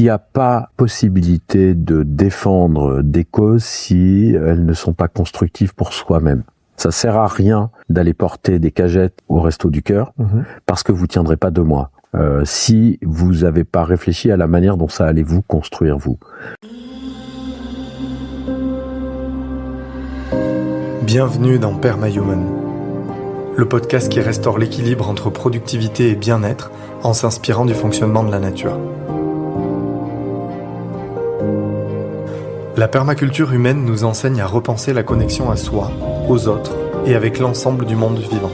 Il n'y a pas possibilité de défendre des causes si elles ne sont pas constructives pour soi-même. Ça sert à rien d'aller porter des cagettes au Resto du Cœur parce que vous tiendrez pas 2 mois. Si vous n'avez pas réfléchi à la manière dont ça allait vous construire, vous. Bienvenue dans Permahuman, le podcast qui restaure l'équilibre entre productivité et bien-être en s'inspirant du fonctionnement de la nature. La permaculture humaine nous enseigne à repenser la connexion à soi, aux autres et avec l'ensemble du monde vivant.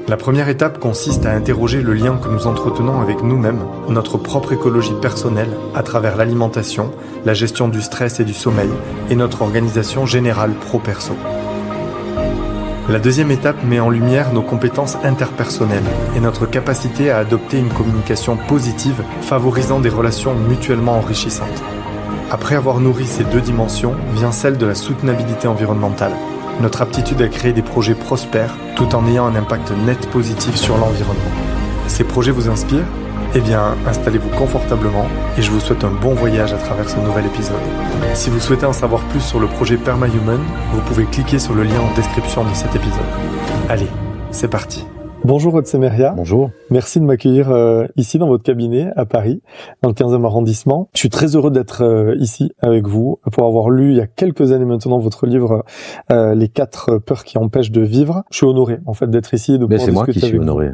La première étape consiste à interroger le lien que nous entretenons avec nous-mêmes, notre propre écologie personnelle à travers l'alimentation, la gestion du stress et du sommeil et notre organisation générale pro-perso. La deuxième étape met en lumière nos compétences interpersonnelles et notre capacité à adopter une communication positive favorisant des relations mutuellement enrichissantes. Après avoir nourri ces 2 dimensions, vient celle de la soutenabilité environnementale, notre aptitude à créer des projets prospères tout en ayant un impact net positif sur l'environnement. Ces projets vous inspirent ? Eh bien, installez-vous confortablement et je vous souhaite un bon voyage à travers ce nouvel épisode. Si vous souhaitez en savoir plus sur le projet Permahuman, vous pouvez cliquer sur le lien en description de cet épisode. Allez, c'est parti. Bonjour Otsemeria. Bonjour. Merci de m'accueillir ici dans votre cabinet à Paris, dans le 15e arrondissement. Je suis très heureux d'être ici avec vous pour avoir lu il y a quelques années maintenant votre livre Les 4 peurs qui empêchent de vivre. Je suis honoré en fait d'être ici et de pouvoir discuter avec vous. C'est moi qui suis honoré.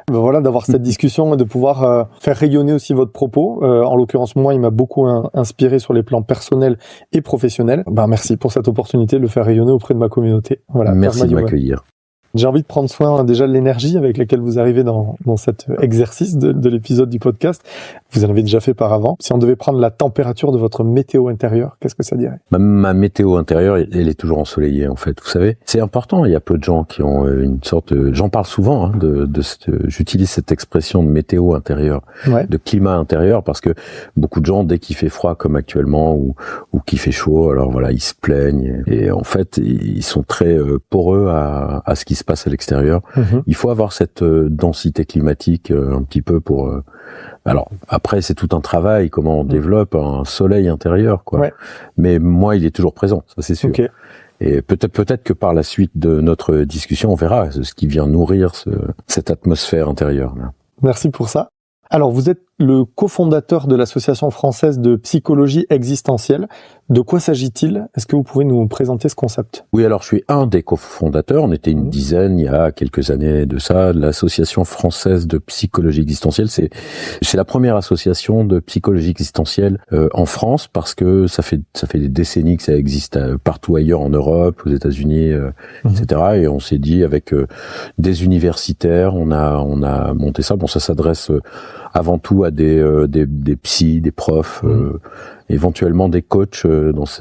Ben voilà, d'avoir cette discussion et de pouvoir faire rayonner aussi votre propos. En l'occurrence, moi, il m'a beaucoup inspiré sur les plans personnels et professionnels. Ben merci pour cette opportunité de le faire rayonner auprès de ma communauté. Voilà. Merci de m'accueillir. J'ai envie de prendre soin déjà de l'énergie avec laquelle vous arrivez dans cet exercice de l'épisode du podcast. Vous en avez déjà fait par avant. Si on devait prendre la température de votre météo intérieure, qu'est-ce que ça dirait ? Ma météo intérieure, elle est toujours ensoleillée en fait. Vous savez, c'est important. Il y a peu de gens qui ont une sorte. J'en parle souvent. J'utilise cette expression de météo intérieure, de climat intérieur, parce que beaucoup de gens, dès qu'il fait froid comme actuellement ou qu'il fait chaud, alors voilà, ils se plaignent et en fait, ils sont très poreux à ce qui se passe à l'extérieur. Il faut avoir cette densité climatique un petit peu pour. Alors après, c'est tout un travail, comment on développe un soleil intérieur, quoi. Ouais. Mais moi, il est toujours présent, ça c'est sûr. Okay. Et peut-être que par la suite de notre discussion, on verra ce qui vient nourrir cette atmosphère intérieure. Là. Merci pour ça. Alors, vous êtes le cofondateur de l'Association française de psychologie existentielle. De quoi s'agit-il ? Est-ce que vous pouvez nous présenter ce concept ? Oui, alors je suis un des cofondateurs. On était une dizaine il y a quelques années de ça. L'Association française de psychologie existentielle, c'est la première association de psychologie existentielle en France, parce que ça fait des décennies que ça existe partout ailleurs en Europe, aux États-Unis, etc. Et on s'est dit avec des universitaires, on a monté ça. Bon, ça s'adresse avant tout à des psys, des profs, éventuellement des coachs,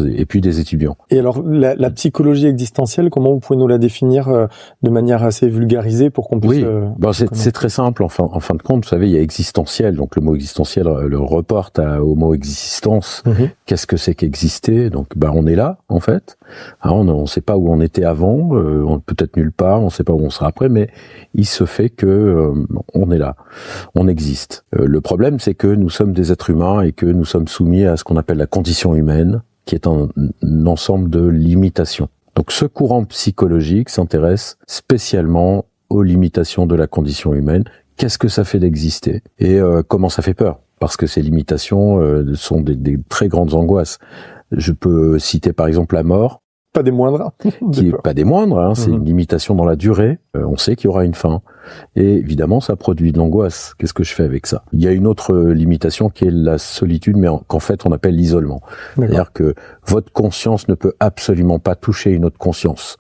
et puis des étudiants. Et alors, la psychologie existentielle, comment vous pouvez nous la définir de manière assez vulgarisée pour qu'on puisse... Oui, c'est très simple. En fin de compte, vous savez, il y a existentiel. Donc, le mot existentiel le reporte au mot existence. Qu'est-ce que c'est qu'exister ? Donc, on est là, en fait. Alors, on ne sait pas où on était avant, peut-être nulle part, on ne sait pas où on sera après, mais il se fait que on est là, on existe. Le problème, c'est que nous sommes des êtres humains et que nous sommes soumis à ce qu'on appelle la condition humaine, qui est un ensemble de limitations. Donc ce courant psychologique s'intéresse spécialement aux limitations de la condition humaine. Qu'est-ce que ça fait d'exister ? Et comment ça fait peur ? Parce que ces limitations sont des très grandes angoisses. Je peux citer par exemple la mort. Pas des moindres. Qui est pas des moindres, c'est une limitation dans la durée. On sait qu'il y aura une fin. Et évidemment, ça produit de l'angoisse. Qu'est-ce que je fais avec ça ? Il y a une autre limitation qui est la solitude, mais qu'en fait on appelle l'isolement. C'est-à-dire que votre conscience ne peut absolument pas toucher une autre conscience.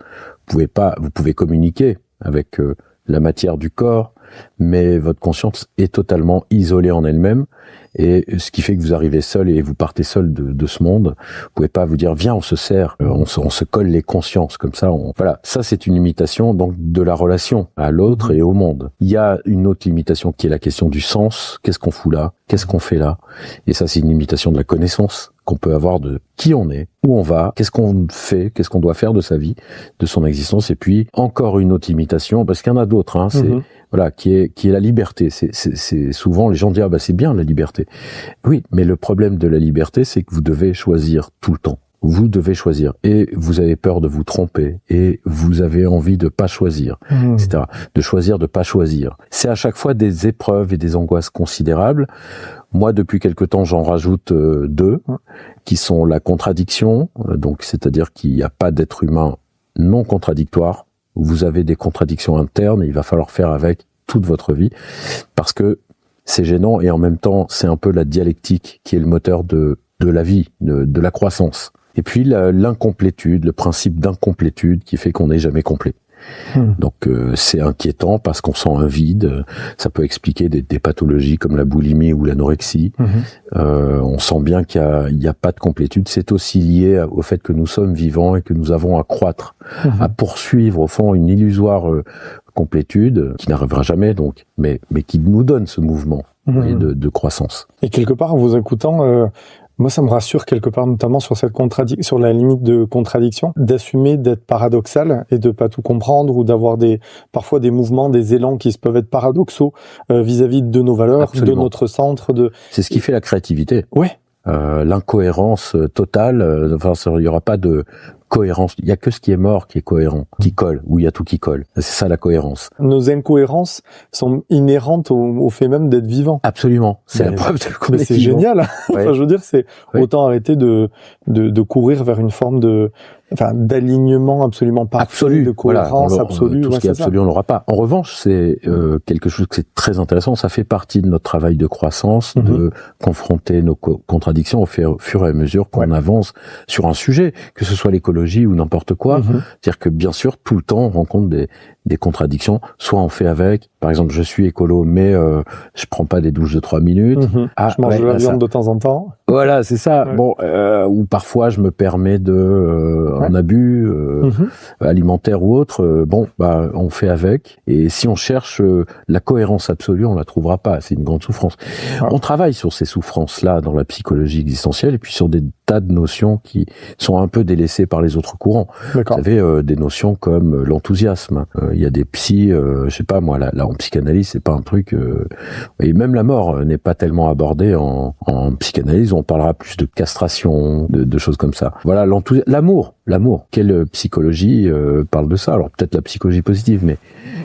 Vous pouvez communiquer avec la matière du corps, mais votre conscience est totalement isolée en elle-même. Et ce qui fait que vous arrivez seul et vous partez seul de ce monde. Vous pouvez pas vous dire, viens, on se serre, on se colle les consciences, comme ça. Voilà, ça c'est une limitation donc de la relation à l'autre et au monde. Il y a une autre limitation qui est la question du sens. Qu'est-ce qu'on fout là? Qu'est-ce qu'on fait là? Et ça, c'est une limitation de la connaissance qu'on peut avoir de qui on est, où on va, qu'est-ce qu'on fait, qu'est-ce qu'on doit faire de sa vie, de son existence. Et puis, encore une autre limitation, parce qu'il y en a d'autres, hein, c'est, voilà, qui est la liberté. C'est souvent, les gens disent, ah, bah, c'est bien, la liberté. Oui, mais le problème de la liberté, c'est que vous devez choisir tout le temps. Vous devez choisir. Et vous avez peur de vous tromper. Et vous avez envie de pas choisir, etc. De choisir, de pas choisir. C'est à chaque fois des épreuves et des angoisses considérables. Moi, depuis quelque temps, j'en rajoute deux, qui sont la contradiction. Donc, c'est-à-dire qu'il n'y a pas d'être humain non contradictoire. Vous avez des contradictions internes et il va falloir faire avec toute votre vie. Parce que c'est gênant et en même temps, c'est un peu la dialectique qui est le moteur de la vie, de la croissance. Et puis l'incomplétude, le principe d'incomplétude qui fait qu'on n'est jamais complet. Donc c'est inquiétant parce qu'on sent un vide. Ça peut expliquer des pathologies comme la boulimie ou l'anorexie. On sent bien qu'il y a pas de complétude. C'est aussi lié au fait que nous sommes vivants et que nous avons à croître, à poursuivre au fond une illusoire complétude qui n'arrivera jamais donc, mais qui nous donne ce mouvement de croissance. Et quelque part en vous écoutant. Moi, ça me rassure quelque part, notamment sur cette sur la limite de contradiction, d'assumer d'être paradoxal et de pas tout comprendre ou d'avoir parfois des mouvements, des élans qui peuvent être paradoxaux vis-à-vis de nos valeurs, Absolument. De notre centre. C'est ce qui fait la créativité. Ouais. L'incohérence totale. Enfin, il y aura pas de cohérence. Il y a que ce qui est mort qui est cohérent, qui colle, où il y a tout qui colle. C'est ça la cohérence. Nos incohérences sont inhérentes au fait même d'être vivant. Absolument. C'est la preuve de qu'on est c'est vivant. Génial. Enfin, je veux dire, c'est autant arrêter de courir vers une forme d'alignement absolument parfait, absolu, de cohérence voilà, absolue. Tout ce qui est absolu, on l'aura pas. En revanche, c'est quelque chose qui est très intéressant. Ça fait partie de notre travail de croissance, de confronter nos contradictions au fur et à mesure qu'on avance sur un sujet, que ce soit l'écologie ou n'importe quoi. C'est-à-dire que bien sûr, tout le temps, on rencontre des contradictions. Soit on fait avec. Par exemple, je suis écolo, mais je prends pas des douches de 3 minutes. Je mange de la viande de temps en temps. Voilà, c'est ça. Ouais. Bon, ou parfois je me permets un abus alimentaire ou autre. On fait avec. Et si on cherche la cohérence absolue, on la trouvera pas. C'est une grande souffrance. Ouais. On travaille sur ces souffrances-là dans la psychologie existentielle et puis sur des tas de notions qui sont un peu délaissées par les autres courants. D'accord. Vous savez, des notions comme l'enthousiasme. Il y a des psys, je sais pas moi, là en psychanalyse, c'est pas un truc. Et même la mort n'est pas tellement abordée en psychanalyse. On parlera plus de castration, de choses comme ça. Voilà, l'amour. Quelle psychologie parle de ça? Alors peut-être la psychologie positive, mais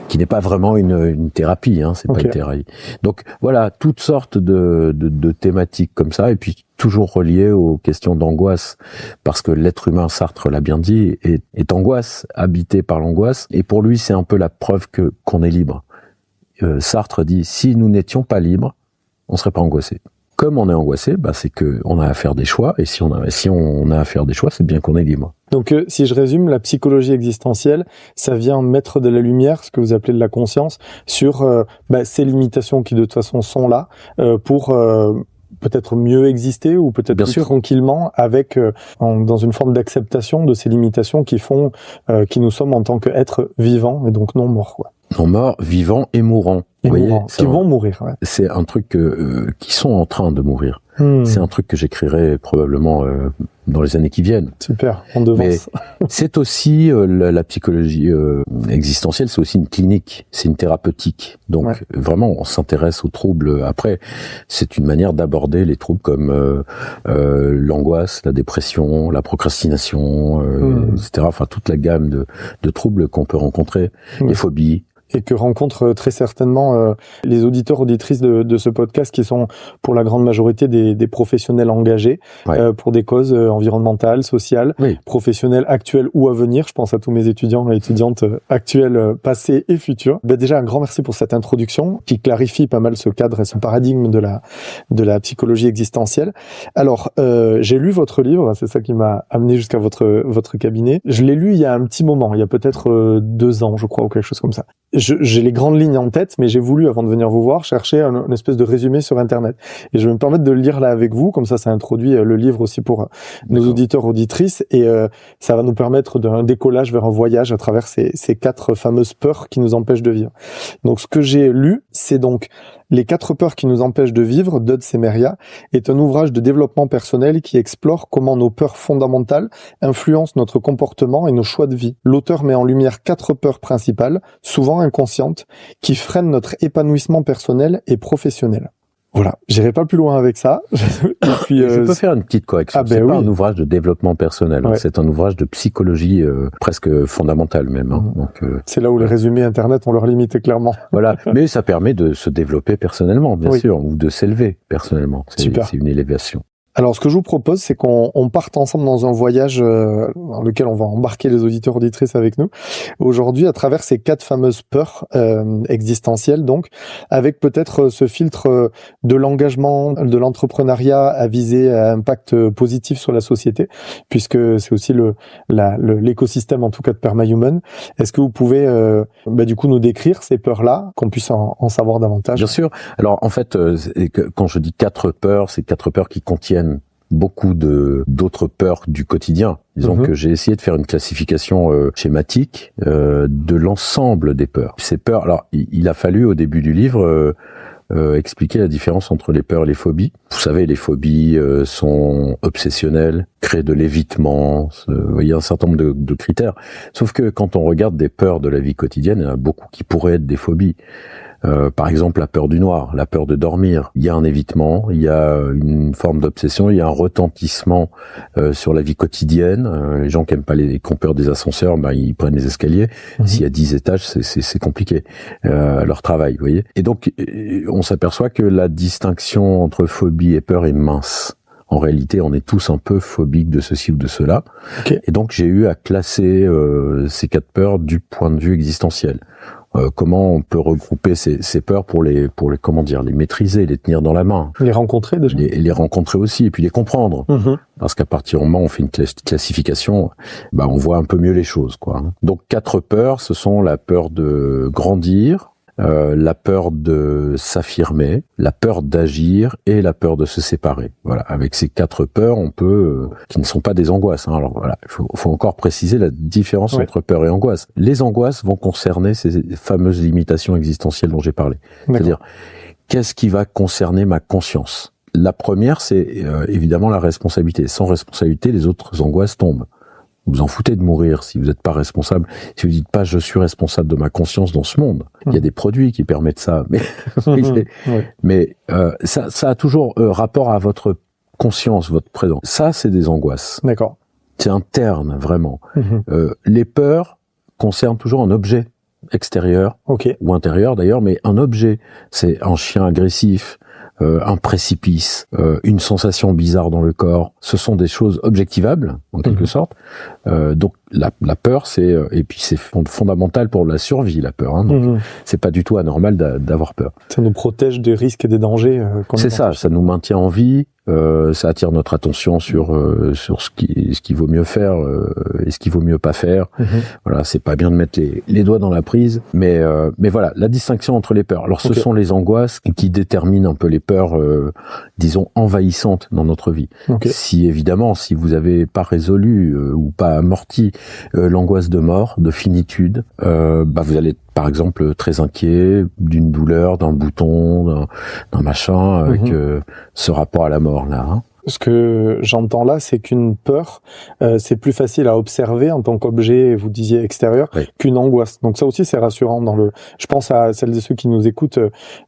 qui n'est pas vraiment une thérapie. Hein, c'est pas une thérapie. Donc voilà, toutes sortes de thématiques comme ça, et puis toujours reliées aux questions d'angoisse, parce que l'être humain, Sartre l'a bien dit, est angoisse, habité par l'angoisse, et pour lui, c'est un peu la preuve qu'on est libre. Sartre dit, si nous n'étions pas libres, on serait pas angoissé. Comme on est angoissé, c'est que on a à faire des choix, et si on a à faire des choix, c'est bien qu'on est libre. Donc, si je résume, la psychologie existentielle, ça vient mettre de la lumière, ce que vous appelez de la conscience, sur ces limitations qui de toute façon sont là, pour peut-être mieux exister ou peut-être plus tranquillement avec dans une forme d'acceptation de ces limitations qui font qui nous sommes en tant qu'êtres vivants et donc non morts, quoi. Non morts, vivants et mourants. Qui vont mourir. Ouais. C'est un truc qui sont en train de mourir. C'est un truc que j'écrirai probablement dans les années qui viennent. Super, on devance. Mais c'est aussi la psychologie existentielle, c'est aussi une clinique, c'est une thérapeutique. Donc vraiment, on s'intéresse aux troubles. Après, c'est une manière d'aborder les troubles comme l'angoisse, la dépression, la procrastination, etc. Enfin, toute la gamme de troubles qu'on peut rencontrer, les phobies. Et que rencontrent très certainement les auditeurs, auditrices de ce podcast qui sont pour la grande majorité des professionnels engagés pour des causes environnementales, sociales, professionnelles actuelles ou à venir. Je pense à tous mes étudiants et étudiantes actuels, passés et futurs. Déjà, un grand merci pour cette introduction qui clarifie pas mal ce cadre et ce paradigme de la psychologie existentielle. Alors, j'ai lu votre livre, c'est ça qui m'a amené jusqu'à votre cabinet. Je l'ai lu il y a un petit moment, il y a peut-être 2 ans, je crois, ou quelque chose comme ça. j'ai les grandes lignes en tête, mais j'ai voulu, avant de venir vous voir, chercher une espèce de résumé sur Internet. Et je vais me permettre de le lire là avec vous, comme ça introduit le livre aussi pour nos auditeurs, auditrices, et ça va nous permettre d'un décollage vers un voyage à travers ces 4 fameuses peurs qui nous empêchent de vivre. Donc ce que j'ai lu, c'est donc Les 4 peurs qui nous empêchent de vivre d'Eudes Semeria est un ouvrage de développement personnel qui explore comment nos peurs fondamentales influencent notre comportement et nos choix de vie. L'auteur met en lumière 4 peurs principales, souvent inconscientes, qui freinent notre épanouissement personnel et professionnel. Voilà, j'irai pas plus loin avec ça. Et puis, je peux faire une petite correction. C'est pas un ouvrage de développement personnel, c'est un ouvrage de psychologie presque fondamentale même. Donc, c'est là où les résumés Internet ont leur limite clairement. Voilà, mais ça permet de se développer personnellement, bien sûr, ou de s'élever personnellement. C'est une élévation. Alors, ce que je vous propose, c'est qu'on parte ensemble dans un voyage dans lequel on va embarquer les auditeurs auditrices avec nous aujourd'hui à travers ces 4 fameuses peurs existentielles, donc avec peut-être ce filtre de l'engagement, de l'entrepreneuriat à viser à impact positif sur la société, puisque c'est aussi l'écosystème en tout cas de Permahuman. Est-ce que vous pouvez du coup nous décrire ces peurs-là, qu'on puisse en savoir davantage? Bien sûr. Alors en fait, quand je dis 4 peurs, c'est 4 peurs qui contiennent beaucoup d'autres peurs du quotidien. Disons que j'ai essayé de faire une classification schématique de l'ensemble des peurs. Ces peurs, alors il a fallu au début du livre expliquer la différence entre les peurs et les phobies. Vous savez, les phobies sont obsessionnelles, créent de l'évitement, il y a un certain nombre de critères. Sauf que quand on regarde des peurs de la vie quotidienne, il y en a beaucoup qui pourraient être des phobies. Par exemple, la peur du noir, la peur de dormir. Il y a un évitement, il y a une forme d'obsession, il y a un retentissement sur la vie quotidienne. Les gens qui ont peur des ascenseurs, ils prennent les escaliers. S'il y a 10 étages, c'est compliqué leur travail, vous voyez. Et donc, on s'aperçoit que la distinction entre phobie et peur est mince. En réalité, on est tous un peu phobiques de ceci ou de cela. Et donc, j'ai eu à classer ces 4 peurs du point de vue existentiel. Comment on peut regrouper ces peurs pour les comment dire, les maîtriser, les tenir dans la main. Les rencontrer déjà. Les rencontrer aussi, et puis les comprendre. Parce qu'à partir du moment où on fait une classification, on voit un peu mieux les choses, quoi. Donc 4 peurs, ce sont la peur de grandir, la peur de s'affirmer, la peur d'agir et la peur de se séparer. Voilà, avec ces 4 peurs, on peut qui ne sont pas des angoisses. Alors voilà, il faut encore préciser la différence entre peur et angoisse. Les angoisses vont concerner ces fameuses limitations existentielles dont j'ai parlé. C'est-à-dire, qu'est-ce qui va concerner ma conscience? La première, c'est évidemment la responsabilité. Sans responsabilité, les autres angoisses tombent. Vous vous en foutez de mourir si vous n'êtes pas responsable. Si vous dites pas je suis responsable de ma conscience dans ce monde. Il y a des produits qui permettent ça, mais ça a toujours rapport à votre conscience, votre présent. Ça, c'est des angoisses. D'accord. C'est interne, vraiment. Les peurs concernent toujours un objet extérieur ou intérieur d'ailleurs, mais un objet. C'est un chien agressif, un précipice, une sensation bizarre dans le corps. Ce sont des choses objectivables, en quelque sorte. Donc la peur, et puis c'est fondamental pour la survie, la peur. Donc c'est pas du tout anormal d'avoir peur. Ça nous protège des risques et des dangers. C'est ça nous maintient en vie. Ça attire notre attention sur ce qui vaut mieux faire et ce qu'il vaut mieux pas faire. Voilà, c'est pas bien de mettre les doigts dans la prise, mais voilà, la distinction entre les peurs. Alors ce sont les angoisses qui déterminent un peu les peurs, disons envahissantes dans notre vie. Si vous avez pas résolu ou pas amorti l'angoisse de mort, de finitude, vous allez être, par exemple, très inquiet d'une douleur, d'un bouton, d'un machin, avec ce rapport à la mort là. Ce que j'entends là, c'est qu'une peur, c'est plus facile à observer en tant qu'objet, vous disiez extérieur, qu'une angoisse. Donc ça aussi, c'est rassurant je pense à celles et ceux qui nous écoutent,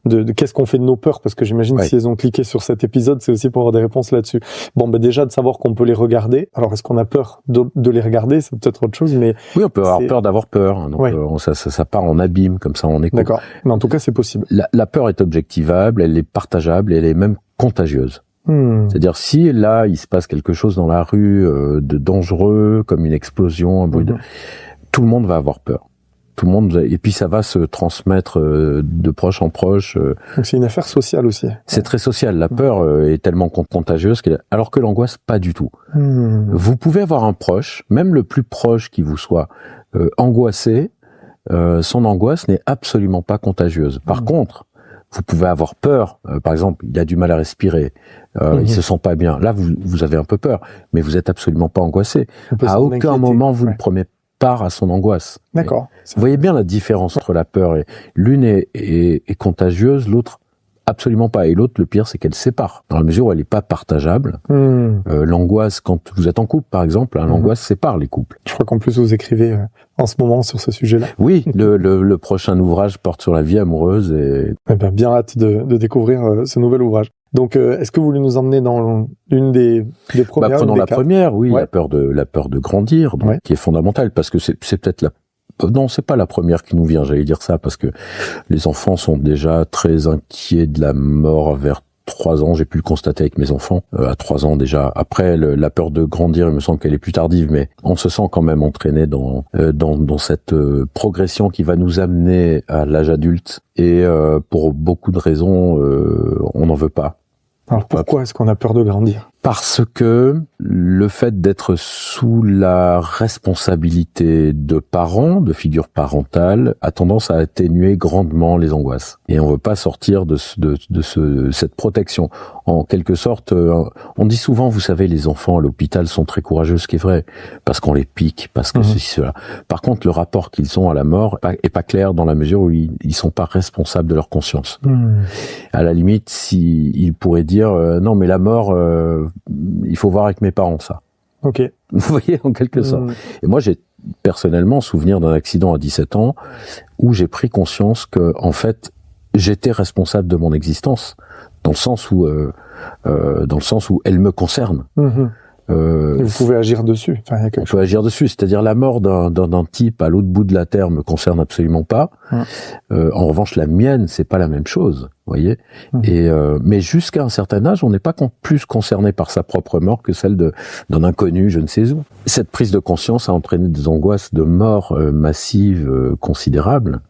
de qu'est-ce qu'on fait de nos peurs, parce que j'imagine si elles ont cliqué sur cet épisode, c'est aussi pour avoir des réponses là-dessus. Bon, déjà de savoir qu'on peut les regarder. Alors, est-ce qu'on a peur de les regarder? C'est peut-être autre chose, mais... Oui, on peut avoir peur d'avoir peur. Donc, ça part en abîme, comme ça, on écoute. D'accord. Mais en tout cas, c'est possible. La peur est objectivable, elle est partageable, et elle est même contagieuse. C'est-à-dire, si là, il se passe quelque chose dans la rue de dangereux, comme une explosion, un bruit tout le monde va avoir peur. Tout le monde, et puis ça va se transmettre de proche en proche. Donc c'est une affaire sociale aussi. C'est très social. La peur est tellement contagieuse, alors que l'angoisse, pas du tout. Vous pouvez avoir un proche, même le plus proche qui vous soit, angoissé, son angoisse n'est absolument pas contagieuse. Par contre, vous pouvez avoir peur. Par exemple, il a du mal à respirer, il se sent pas bien. Là, vous avez un peu peur, mais vous êtes absolument pas angoissé. À aucun moment vous ne prenez part à son angoisse. D'accord. Vous voyez bien la différence entre la peur et l'une est contagieuse, l'autre absolument pas. Et l'autre, le pire, c'est qu'elle sépare, dans la mesure où elle n'est pas partageable. L'angoisse, quand vous êtes en couple, par exemple, l'angoisse sépare les couples. Je crois qu'en plus, vous écrivez en ce moment sur ce sujet-là. Oui, le prochain ouvrage porte sur la vie amoureuse. Et bien hâte de découvrir ce nouvel ouvrage. Donc, est-ce que vous voulez nous emmener dans une des premières prenons la première, oui, la peur de grandir, donc, qui est fondamentale, parce que c'est peut-être non, c'est pas la première qui nous vient, j'allais dire ça, parce que les enfants sont déjà très inquiets de la mort vers 3 ans, j'ai pu le constater avec mes enfants, à 3 ans déjà. Après, la peur de grandir, il me semble qu'elle est plus tardive, mais on se sent quand même entraîné dans cette progression qui va nous amener à l'âge adulte, et pour beaucoup de raisons, on n'en veut pas. Alors pourquoi est-ce qu'on a peur de grandir ? Parce que le fait d'être sous la responsabilité de parents, de figures parentales, a tendance à atténuer grandement les angoisses. Et on veut pas sortir de cette protection. En quelque sorte, on dit souvent, vous savez, les enfants à l'hôpital sont très courageux, ce qui est vrai, parce qu'on les pique, parce que ceci, cela. Par contre, le rapport qu'ils ont à la mort est pas clair dans la mesure où ils sont pas responsables de leur conscience. À la limite, ils pourraient dire, non, mais la mort, il faut voir avec mes parents ça. Ok. Vous voyez, en quelque sorte. Et moi, j'ai personnellement souvenir d'un accident à 17 ans où j'ai pris conscience que, en fait, j'étais responsable de mon existence, dans le sens où elle me concerne. Vous pouvez agir dessus. Enfin, on peut agir dessus, c'est-à-dire la mort d'un type à l'autre bout de la terre me concerne absolument pas. En revanche, la mienne, c'est pas la même chose, vous voyez. Et mais jusqu'à un certain âge, on n'est pas plus concerné par sa propre mort que celle d'un inconnu, je ne sais où. Cette prise de conscience a entraîné des angoisses de mort massives, considérables.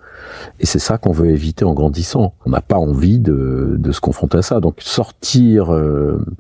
Et c'est ça qu'on veut éviter en grandissant. On n'a pas envie de se confronter à ça. Donc sortir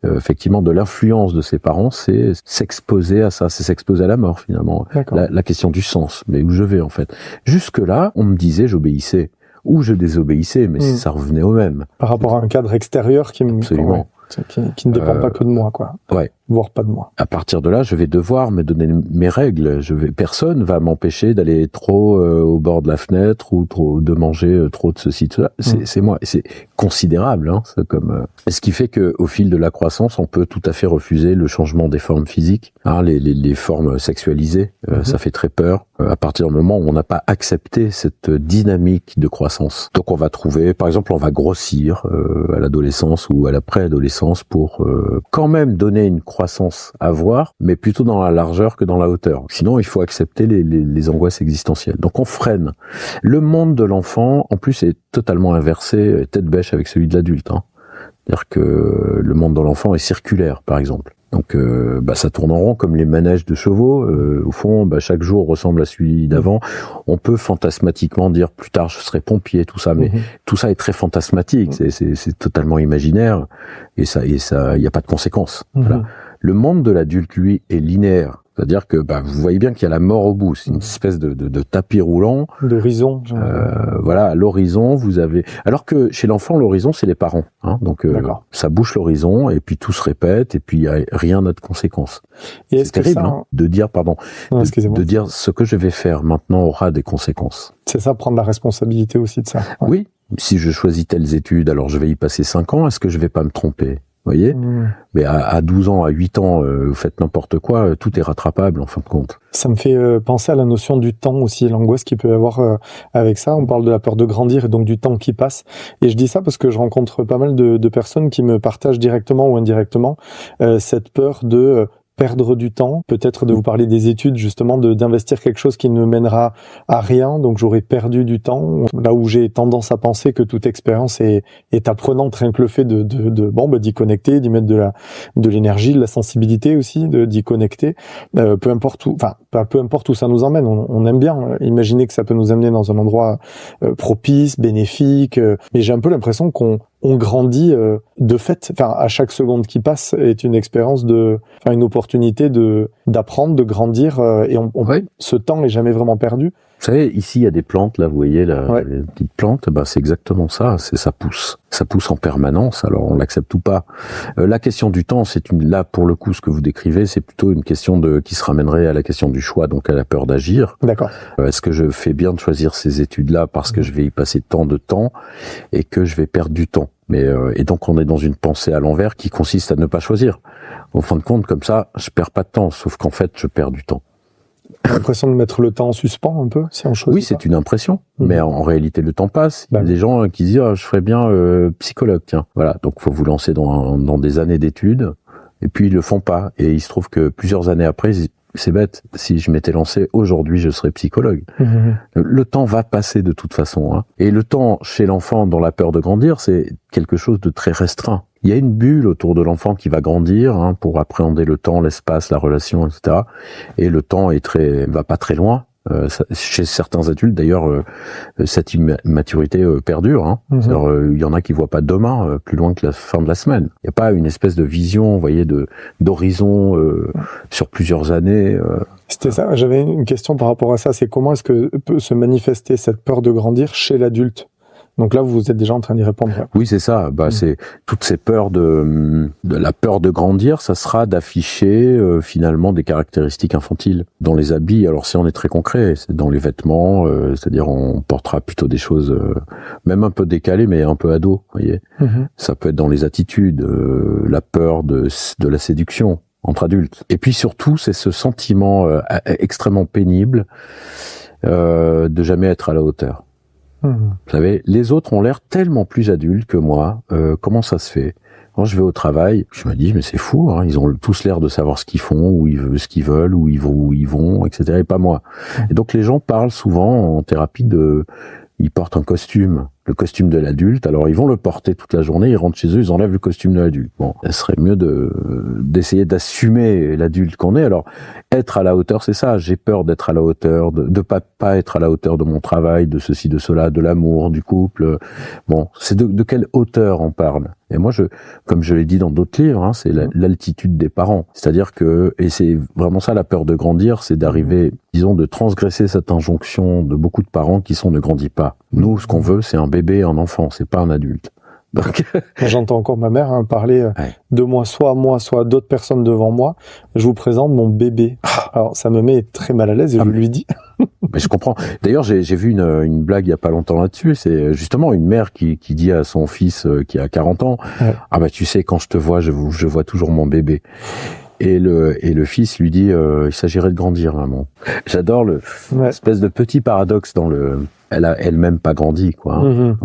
effectivement de l'influence de ses parents, c'est s'exposer à ça, c'est s'exposer à la mort finalement. La question du sens, mais où je vais en fait. Jusque-là, on me disait j'obéissais ou je désobéissais, mais ça revenait au même. Par rapport à un cadre extérieur qui ne dépend pas que de moi, quoi. Ouais. Voire pas de moi. À partir de là, je vais devoir me donner mes règles. Personne va m'empêcher d'aller trop au bord de la fenêtre ou de manger trop de ceci, de cela. C'est moi. Et c'est considérable, hein. C'est comme. Ce qui fait que, au fil de la croissance, on peut tout à fait refuser le changement des formes physiques, hein, les formes sexualisées. Ça fait très peur. À partir du moment où on n'a pas accepté cette dynamique de croissance. Donc, on va trouver, par exemple, on va grossir à l'adolescence ou à la préadolescence pour quand même donner une croissance à voir, mais plutôt dans la largeur que dans la hauteur. Sinon, il faut accepter les angoisses existentielles. Donc, on freine. Le monde de l'enfant, en plus, est totalement inversé, tête bêche avec celui de l'adulte. Hein. C'est-à-dire que le monde de l'enfant est circulaire, par exemple. Donc, ça tourne en rond comme les manèges de chevaux. Au fond, chaque jour ressemble à celui d'avant. On peut fantasmatiquement dire plus tard je serai pompier, tout ça, mais tout ça est très fantasmatique. C'est totalement imaginaire et ça, il y a pas de conséquences. Voilà. Le monde de l'adulte, lui, est linéaire. C'est-à-dire que vous voyez bien qu'il y a la mort au bout. C'est une espèce de tapis roulant. D'horizon. Voilà, à l'horizon, vous avez... Alors que chez l'enfant, l'horizon, c'est les parents. Hein, donc, ça bouche l'horizon, et puis tout se répète, et puis rien n'a de conséquences. Et c'est terrible de dire, de dire ce que je vais faire maintenant aura des conséquences. C'est ça, prendre la responsabilité aussi de ça. Ouais. Oui, si je choisis telles études, alors je vais y passer 5 ans, est-ce que je vais pas me tromper ? Vous voyez, mais à 12 ans, à 8 ans, vous faites n'importe quoi, tout est rattrapable en fin de compte. Ça me fait penser à la notion du temps aussi, l'angoisse qu'il peut y avoir avec ça. On parle de la peur de grandir et donc du temps qui passe. Et je dis ça parce que je rencontre pas mal de personnes qui me partagent directement ou indirectement cette peur de perdre du temps, peut-être de vous parler des études, justement, d'investir quelque chose qui ne mènera à rien, donc j'aurais perdu du temps, là où j'ai tendance à penser que toute expérience est apprenante, rien que le fait d'y connecter, d'y mettre de l'énergie, de la sensibilité aussi, d'y connecter, peu importe où ça nous emmène, on aime bien imaginer que ça peut nous amener dans un endroit propice, bénéfique, mais j'ai un peu l'impression qu'on grandit de fait, à chaque seconde qui passe est une expérience une opportunité d'apprendre, de grandir, et ce temps n'est jamais vraiment perdu. savez, ici, il y a des plantes, là, vous voyez, les petites plantes, c'est exactement ça, ça pousse. Ça pousse en permanence, alors on l'accepte ou pas. La question du temps, là, pour le coup, ce que vous décrivez, c'est plutôt une question qui se ramènerait à la question du choix, donc à la peur d'agir. D'accord. Est-ce que je fais bien de choisir ces études-là parce que je vais y passer tant de temps et que je vais perdre du temps? Et donc on est dans une pensée à l'envers qui consiste à ne pas choisir. Au fin de compte, comme ça, je perds pas de temps, sauf qu'en fait, je perds du temps. L'impression de mettre le temps en suspens un peu, si on choisit. Oui, c'est une impression, mais en réalité, le temps passe. Il y a des gens qui disent je ferais bien psychologue, tiens. Voilà, donc faut vous lancer dans des années d'études, et puis ils le font pas. Et il se trouve que plusieurs années après, c'est bête, si je m'étais lancé aujourd'hui, je serais psychologue. Le temps va passer de toute façon. Hein. Et le temps, chez l'enfant, dans la peur de grandir, c'est quelque chose de très restreint. Il y a une bulle autour de l'enfant qui va grandir pour appréhender le temps, l'espace, la relation, etc. Et le temps va pas très loin. Chez certains adultes, d'ailleurs, cette immaturité perdure. Hein. Il y en a qui voient pas demain plus loin que la fin de la semaine. Il n'y a pas une espèce de vision, vous voyez, d'horizon sur plusieurs années. C'était ça. J'avais une question par rapport à ça. C'est comment est-ce que peut se manifester cette peur de grandir chez l'adulte? Donc là, vous êtes déjà en train d'y répondre. Oui, c'est ça. C'est toutes ces peurs de la peur de grandir, ça sera d'afficher finalement des caractéristiques infantiles dans les habits. Alors si on est très concret, c'est dans les vêtements, c'est-à-dire on portera plutôt des choses même un peu décalées, mais un peu ado. Vous voyez, ça peut être dans les attitudes, la peur de la séduction entre adultes. Et puis surtout, c'est ce sentiment extrêmement pénible de jamais être à la hauteur. Vous savez, les autres ont l'air tellement plus adultes que moi. Comment ça se fait? Quand je vais au travail, je me dis, mais c'est fou, hein, ils ont tous l'air de savoir ce qu'ils font, ce qu'ils veulent, où ils vont, etc. Et pas moi. Et donc les gens parlent souvent en thérapie ils portent un costume, le costume de l'adulte, alors ils vont le porter toute la journée, ils rentrent chez eux, ils enlèvent le costume de l'adulte. Bon, ça serait mieux d'essayer d'assumer l'adulte qu'on est. Alors, être à la hauteur, c'est ça, j'ai peur d'être à la hauteur, de pas être à la hauteur de mon travail, de ceci, de cela, de l'amour, du couple. Bon, c'est de quelle hauteur on parle? Et moi, comme je l'ai dit dans d'autres livres, c'est l'altitude des parents. C'est-à-dire et c'est vraiment ça la peur de grandir, c'est d'arriver, disons, de transgresser cette injonction de beaucoup de parents qui sont ne grandis pas. Nous, ce qu'on veut, c'est un bébé, un enfant, c'est pas un adulte. Donc... J'entends encore ma mère parler de moi, soit d'autres personnes devant moi. Je vous présente mon bébé. Alors, ça me met très mal à l'aise et je lui dis. Mais je comprends. D'ailleurs, j'ai vu une blague il y a pas longtemps là-dessus. C'est justement une mère qui dit à son fils qui a 40 ans, tu sais, quand je te vois, je vois toujours mon bébé. Et le fils lui dit, il s'agirait de grandir, maman. J'adore l'espèce de petit paradoxe elle a elle-même pas grandi, quoi. Hein.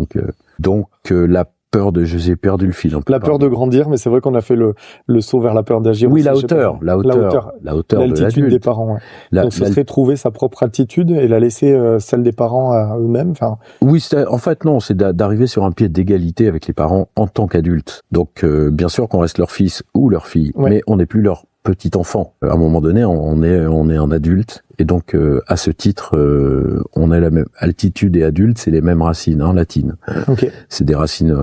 Donc la peur j'ai perdu le fil. La peur de grandir, mais c'est vrai qu'on a fait le saut vers la peur d'agir. Oui, la hauteur de l'altitude des parents. Ouais. Donc ce serait trouver sa propre attitude et la laisser celle des parents à eux-mêmes. Oui, en fait non, c'est d'arriver sur un pied d'égalité avec les parents en tant qu'adultes. Donc bien sûr qu'on reste leur fils ou leur fille, mais on n'est plus leur petit enfant. À un moment donné, on est un adulte, et donc à ce titre, on a la même altitude et adulte, c'est les mêmes racines latines. C'est des racines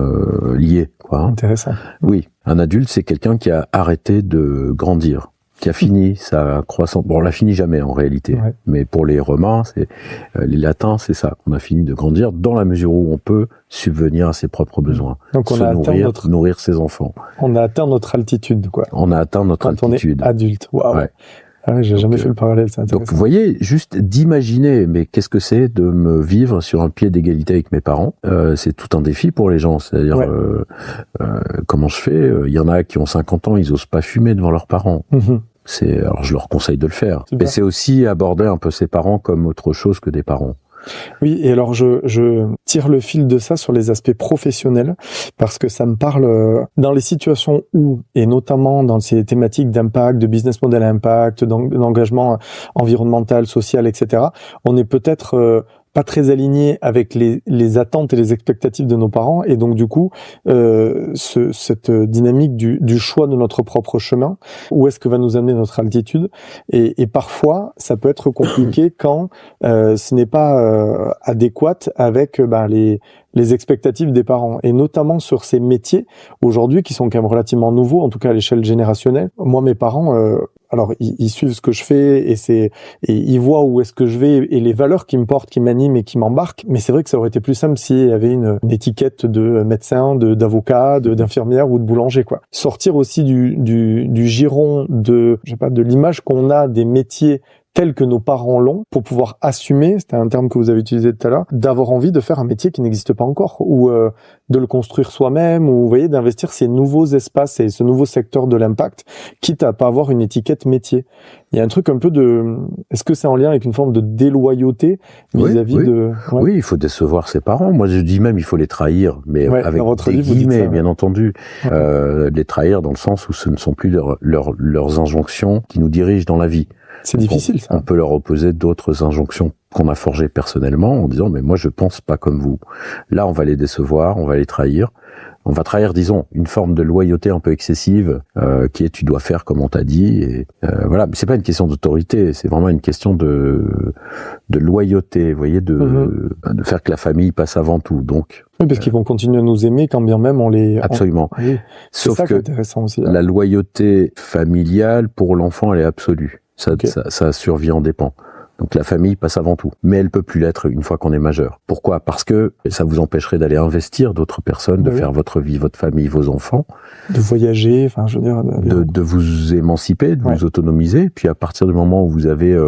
liées, quoi. Intéressant. Oui, un adulte, c'est quelqu'un qui a arrêté de grandir, qui a fini sa croissance. Bon, on l'a fini jamais en réalité, mais pour les Romains, les Latins, c'est ça. On a fini de grandir dans la mesure où on peut subvenir à ses propres besoins. Donc on a nourrir ses enfants. On a atteint notre altitude, quoi. On a atteint notre altitude. On est adulte. Waouh. Ouais. J'ai jamais fait le parallèle, c'est intéressant. Donc, vous voyez, juste d'imaginer, mais qu'est-ce que c'est de me vivre sur un pied d'égalité avec mes parents? C'est tout un défi pour les gens. C'est-à-dire, comment je fais? Il y en a qui ont 50 ans, ils osent pas fumer devant leurs parents. Alors, je leur conseille de le faire. Mais c'est aussi aborder un peu ses parents comme autre chose que des parents. Oui, et alors je tire le fil de ça sur les aspects professionnels, parce que ça me parle dans les situations où, et notamment dans ces thématiques d'impact, de business model à impact, d'engagement environnemental, social, etc., on est peut-être pas très aligné avec les attentes et les expectatives de nos parents, et donc du coup cette dynamique du choix de notre propre chemin, où est-ce que va nous amener notre altitude, et parfois ça peut être compliqué quand ce n'est pas adéquat avec les expectatives des parents, et notamment sur ces métiers aujourd'hui qui sont quand même relativement nouveaux, en tout cas à l'échelle générationnelle. Moi, mes parents alors ils suivent ce que je fais et ils voient où est-ce que je vais et les valeurs qui me portent, qui m'animent et qui m'embarquent. Mais c'est vrai que ça aurait été plus simple s'il y avait une étiquette de médecin, d'avocat, d'infirmière ou de boulanger, quoi. Sortir aussi du giron de l'image qu'on a des métiers tels que nos parents l'ont, pour pouvoir assumer, c'était un terme que vous avez utilisé tout à l'heure, d'avoir envie de faire un métier qui n'existe pas encore, ou de le construire soi-même, ou vous voyez, d'investir ces nouveaux espaces et ce nouveau secteur de l'impact, quitte à pas avoir une étiquette métier. Il y a un truc un peu est-ce que c'est en lien avec une forme de déloyauté vis-à-vis de... Ouais. Oui, il faut décevoir ses parents. Moi, je dis même, il faut les trahir, mais avec des guillemets, bien entendu. Les trahir dans le sens où ce ne sont plus leurs injonctions qui nous dirigent dans la vie. C'est difficile, ça. On peut leur opposer d'autres injonctions qu'on a forgées personnellement en disant, mais moi, je pense pas comme vous. Là, on va les décevoir, on va les trahir. On va trahir, disons, une forme de loyauté un peu excessive, qui est tu dois faire comme on t'a dit. Et voilà, mais c'est pas une question d'autorité, c'est vraiment une question de loyauté, vous voyez, de faire que la famille passe avant tout. Donc, oui, parce qu'ils vont continuer à nous aimer quand bien même on les... Absolument. Oui. Sauf ça que qui est intéressant aussi. La loyauté familiale pour l'enfant, elle est absolue. Ça survie en dépend. Donc la famille passe avant tout, mais elle peut plus l'être une fois qu'on est majeur. Pourquoi ? Parce que ça vous empêcherait d'aller investir d'autres personnes, de faire votre vie, votre famille, vos enfants, de voyager, enfin je veux dire, de vous émanciper, de vous autonomiser. Puis à partir du moment où vous avez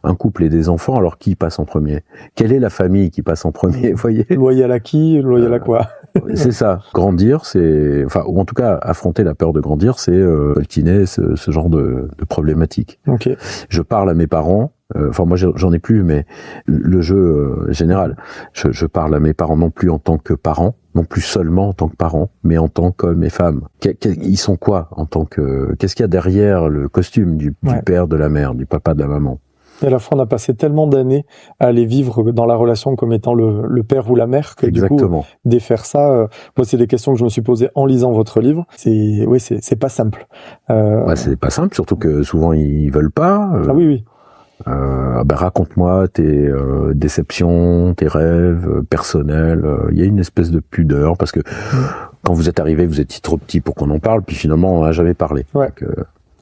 un couple et des enfants, alors qui passe en premier ? Quelle est la famille qui passe en premier ? Vous voyez ? Loyal à qui ? Loyal à quoi ? C'est ça. Grandir, ou en tout cas affronter la peur de grandir, c'est coltiner ce genre de problématique. Okay. Je parle à mes parents. Moi j'en ai plus, mais le jeu général. Je parle à mes parents non plus en tant que parents, non plus seulement en tant que parents, mais en tant qu'hommes et femmes. Ils sont quoi en tant que... Qu'est-ce qu'il y a derrière le costume du père, de la mère, du papa, de la maman ? Et à la fois, on a passé tellement d'années à les vivre dans la relation comme étant le père ou la mère que Exactement. Du coup, défaire ça, moi, c'est des questions que je me suis posées en lisant votre livre. C'est pas simple. C'est pas simple, surtout que souvent ils veulent pas. Ah oui. Raconte-moi tes déceptions, tes rêves personnels. Il y a une espèce de pudeur parce que quand vous êtes arrivé, vous étiez trop petit pour qu'on en parle, puis finalement on n'a jamais parlé. Ouais. Donc,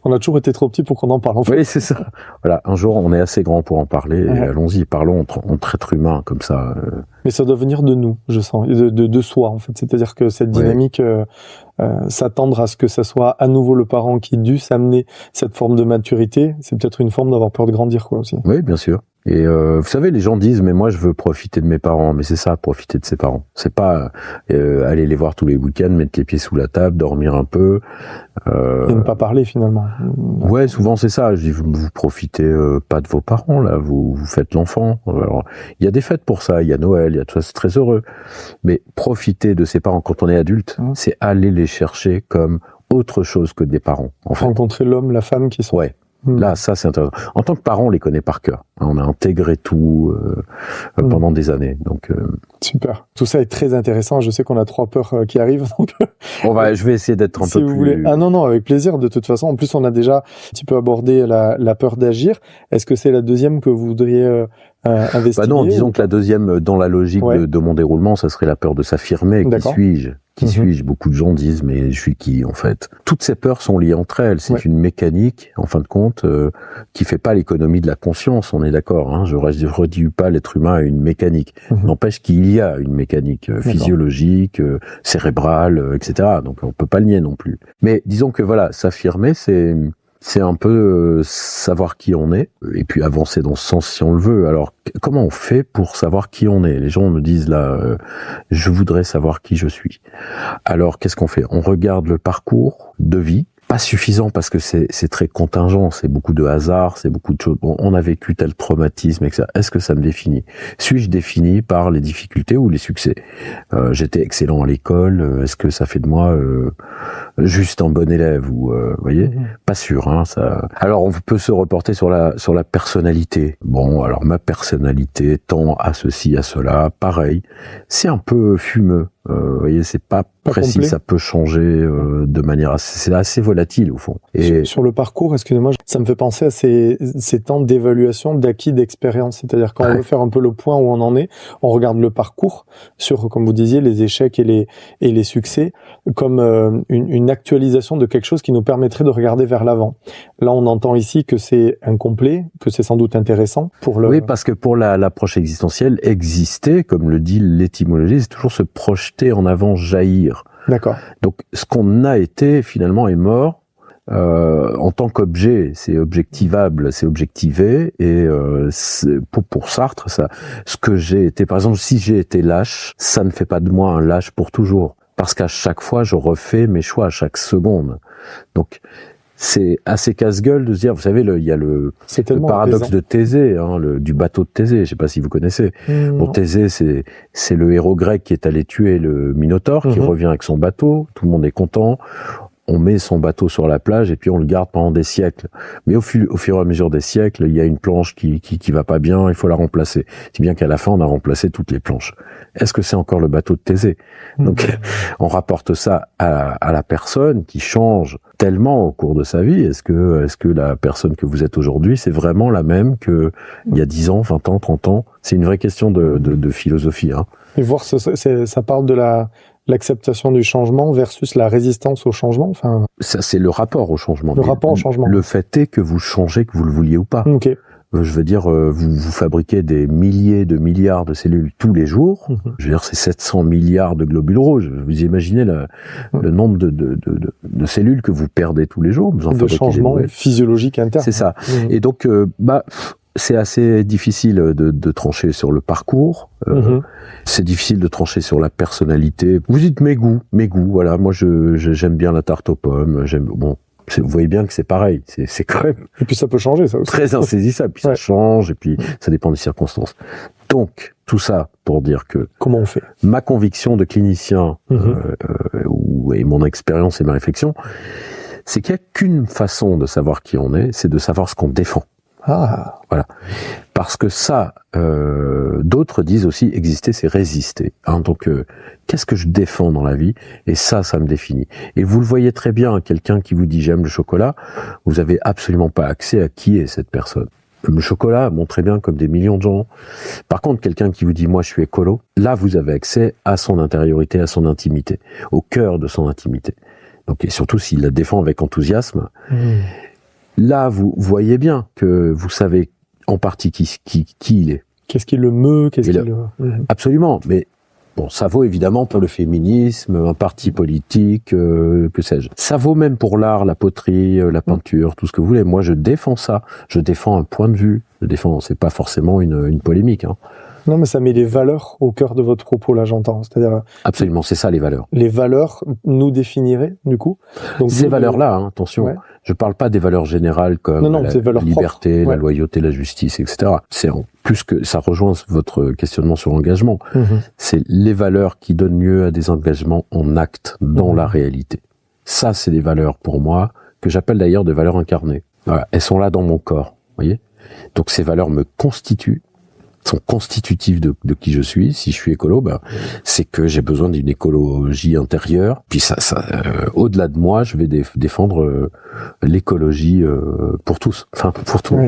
on a toujours été trop petit pour qu'on en parle, en fait. Oui, c'est ça. Voilà, un jour, on est assez grand pour en parler, et allons-y, parlons entre êtres humains, comme ça. Mais ça doit venir de nous, je sens, de soi, en fait. C'est-à-dire que cette dynamique, s'attendre à ce que ça soit à nouveau le parent qui dû s'amener cette forme de maturité, c'est peut-être une forme d'avoir peur de grandir, quoi, aussi. Oui, bien sûr. Et vous savez, les gens disent, mais moi je veux profiter de mes parents. Mais c'est ça, profiter de ses parents. C'est pas aller les voir tous les week-ends, mettre les pieds sous la table, dormir un peu. Et ne pas parler finalement. Ouais, souvent c'est ça. Je dis, vous profitez pas de vos parents là, vous faites l'enfant. Alors, il y a des fêtes pour ça, il y a Noël, il y a tout ça, c'est très heureux. Mais profiter de ses parents quand on est adulte, c'est aller les chercher comme autre chose que des parents. En fait. Rencontrer l'homme, la femme qui sont. Ouais. Là, ça, c'est intéressant. En tant que parent, on les connaît par cœur. On a intégré tout pendant des années. Donc, super. Tout ça est très intéressant. Je sais qu'on a 3 peurs qui arrivent. Donc... je vais essayer d'être un peu plus... Si vous voulez. Ah non, avec plaisir. De toute façon, en plus, on a déjà un petit peu abordé la peur d'agir. Est-ce que c'est la deuxième que vous voudriez investiguer ? Non, disons que la deuxième, dans la logique de mon déroulement, ça serait la peur de s'affirmer. Qui suis-je ? Qui suis-je ? Beaucoup de gens disent, mais je suis qui, en fait ? Toutes ces peurs sont liées entre elles. C'est une mécanique, en fin de compte, qui fait pas l'économie de la conscience, on est d'accord. Hein. Je réduis pas l'être humain à une mécanique. N'empêche qu'il y a une mécanique physiologique, cérébrale, etc. Donc on peut pas le nier non plus. Mais disons que voilà, s'affirmer, c'est un peu savoir qui on est, et puis avancer dans ce sens si on le veut. Alors, comment on fait pour savoir qui on est ? Les gens me disent là, je voudrais savoir qui je suis. Alors, qu'est-ce qu'on fait ? On regarde le parcours de vie. Pas suffisant parce que c'est très contingent, c'est beaucoup de hasard, c'est beaucoup de choses. Bon, on a vécu tel traumatisme, etc. Est-ce que ça me définit ? Suis-je défini par les difficultés ou les succès ? J'étais excellent à l'école. Est-ce que ça fait de moi juste un bon élève ou voyez ? Pas sûr. Hein, ça. Alors on peut se reporter sur la personnalité. Bon, alors ma personnalité tend à ceci, à cela. Pareil, c'est un peu fumeux. Vous voyez, c'est pas précis, complet. Ça peut changer de manière c'est assez volatile au fond. Et sur le parcours, excusez-moi, ça me fait penser à ces temps d'évaluation, d'acquis, d'expérience. C'est-à-dire quand on veut faire un peu le point où on en est, on regarde le parcours sur, comme vous disiez, les échecs et les succès, comme une actualisation de quelque chose qui nous permettrait de regarder vers l'avant. Là, on entend ici que c'est incomplet, que c'est sans doute intéressant pour le... Oui, parce que pour l'approche existentielle, exister, comme le dit l'étymologie, c'est toujours se projeter en avant, jaillir. D'accord. Donc, ce qu'on a été, finalement, est mort en tant qu'objet. C'est objectivable, c'est objectivé. Et pour Sartre, ça, ce que j'ai été, par exemple, si j'ai été lâche, ça ne fait pas de moi un lâche pour toujours. Parce qu'à chaque fois, je refais mes choix, à chaque seconde. Donc, c'est assez casse-gueule de se dire, vous savez, il y a le paradoxe de Thésée, du bateau de Thésée, je sais pas si vous connaissez. Bon, Thésée, c'est le héros grec qui est allé tuer le Minotaure, qui revient avec son bateau, tout le monde est content, on met son bateau sur la plage et puis on le garde pendant des siècles. Mais au fur et à mesure des siècles, il y a une planche qui va pas bien, il faut la remplacer. Si bien qu'à la fin, on a remplacé toutes les planches. Est-ce que c'est encore le bateau de Thésée? Donc, on rapporte ça à la personne qui change tellement au cours de sa vie. Est-ce que la personne que vous êtes aujourd'hui, c'est vraiment la même que il y a 10 ans, 20 ans, 30 ans? C'est une vraie question de philosophie, hein. Et voir, ça parle de l'acceptation du changement versus la résistance au changement. Enfin, ça, c'est le rapport au changement. Le rapport au changement. Le fait est que vous changez, que vous le vouliez ou pas. Ok. Je veux dire, vous fabriquez des milliers de milliards de cellules tous les jours. Je veux dire, c'est 700 milliards de globules rouges. Vous imaginez le nombre de cellules que vous perdez tous les jours. Vous en de changements physiologiques internes. C'est ça. Et donc, c'est assez difficile de trancher sur le parcours. C'est difficile de trancher sur la personnalité. Vous dites mes goûts. Voilà, moi j'aime bien la tarte aux pommes. Vous voyez bien que c'est pareil. C'est quand même. Et puis ça peut changer, ça aussi. Très insaisissable. Puis ça change. Et puis ça dépend des circonstances. Donc tout ça pour dire que. Comment on fait? Ma conviction de clinicien et mon expérience et ma réflexion, c'est qu'il n'y a qu'une façon de savoir qui on est, c'est de savoir ce qu'on défend. Ah. Voilà. Parce que ça, d'autres disent aussi exister, c'est résister. Donc, qu'est-ce que je défends dans la vie? Et ça me définit. Et vous le voyez très bien, quelqu'un qui vous dit j'aime le chocolat, vous avez absolument pas accès à qui est cette personne. Le chocolat, très bien, comme des millions de gens. Par contre, quelqu'un qui vous dit moi je suis écolo, là vous avez accès à son intériorité, à son intimité, au cœur de son intimité. Donc, et surtout s'il la défend avec enthousiasme. Là, vous voyez bien que vous savez en partie qui il est. Qu'est-ce qui le meut, Absolument, mais bon, ça vaut évidemment pour le féminisme, un parti politique, que sais-je. Ça vaut même pour l'art, la poterie, la peinture, tout ce que vous voulez. Moi, je défends ça. Je défends un point de vue. C'est pas forcément une polémique, hein. Non, mais ça met les valeurs au cœur de votre propos, là, j'entends. C'est-à-dire. Absolument, c'est ça, les valeurs. Les valeurs nous définiraient, du coup. Donc, ces valeurs-là, attention. Ouais. Je parle pas des valeurs générales comme la liberté, la loyauté, la justice, etc. C'est en plus que ça rejoint votre questionnement sur l'engagement. C'est les valeurs qui donnent lieu à des engagements en acte, dans la réalité. Ça, c'est des valeurs, pour moi, que j'appelle d'ailleurs des valeurs incarnées. Voilà. Elles sont là dans mon corps, vous voyez. Donc, ces valeurs me constituent, sont constitutifs de qui je suis. Si je suis écolo, c'est que j'ai besoin d'une écologie intérieure. Puis ça au-delà de moi, je vais défendre l'écologie pour tous, enfin pour tout. Oui.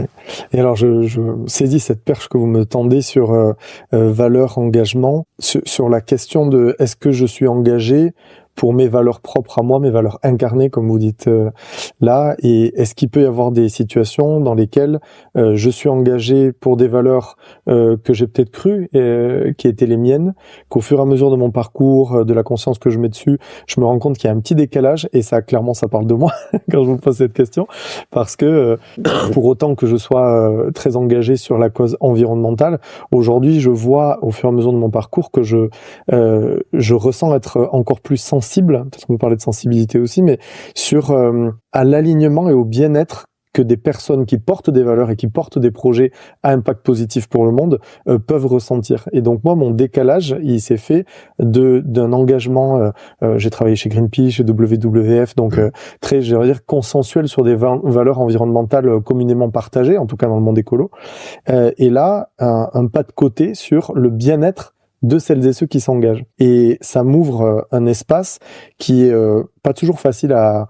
Et alors je saisis cette perche que vous me tendez sur valeur, engagement, sur la question de est-ce que je suis engagé pour mes valeurs propres à moi, mes valeurs incarnées, comme vous dites là, et est-ce qu'il peut y avoir des situations dans lesquelles je suis engagé pour des valeurs que j'ai peut-être crues, qui étaient les miennes, qu'au fur et à mesure de mon parcours, de la conscience que je mets dessus, je me rends compte qu'il y a un petit décalage, et ça, clairement, ça parle de moi quand je vous pose cette question, parce que pour autant que je sois très engagé sur la cause environnementale, aujourd'hui, je vois au fur et à mesure de mon parcours que je ressens être encore plus sensible, peut-être qu'on parlait de sensibilité aussi, mais sur à l'alignement et au bien-être que des personnes qui portent des valeurs et qui portent des projets à impact positif pour le monde peuvent ressentir. Et donc moi, mon décalage, il s'est fait d'un engagement. J'ai travaillé chez Greenpeace, chez WWF, donc très, je vais dire, consensuel sur des valeurs environnementales communément partagées, en tout cas dans le monde écolo. Et là, un pas de côté sur le bien-être de celles et ceux qui s'engagent. Et ça m'ouvre un espace qui est pas toujours facile à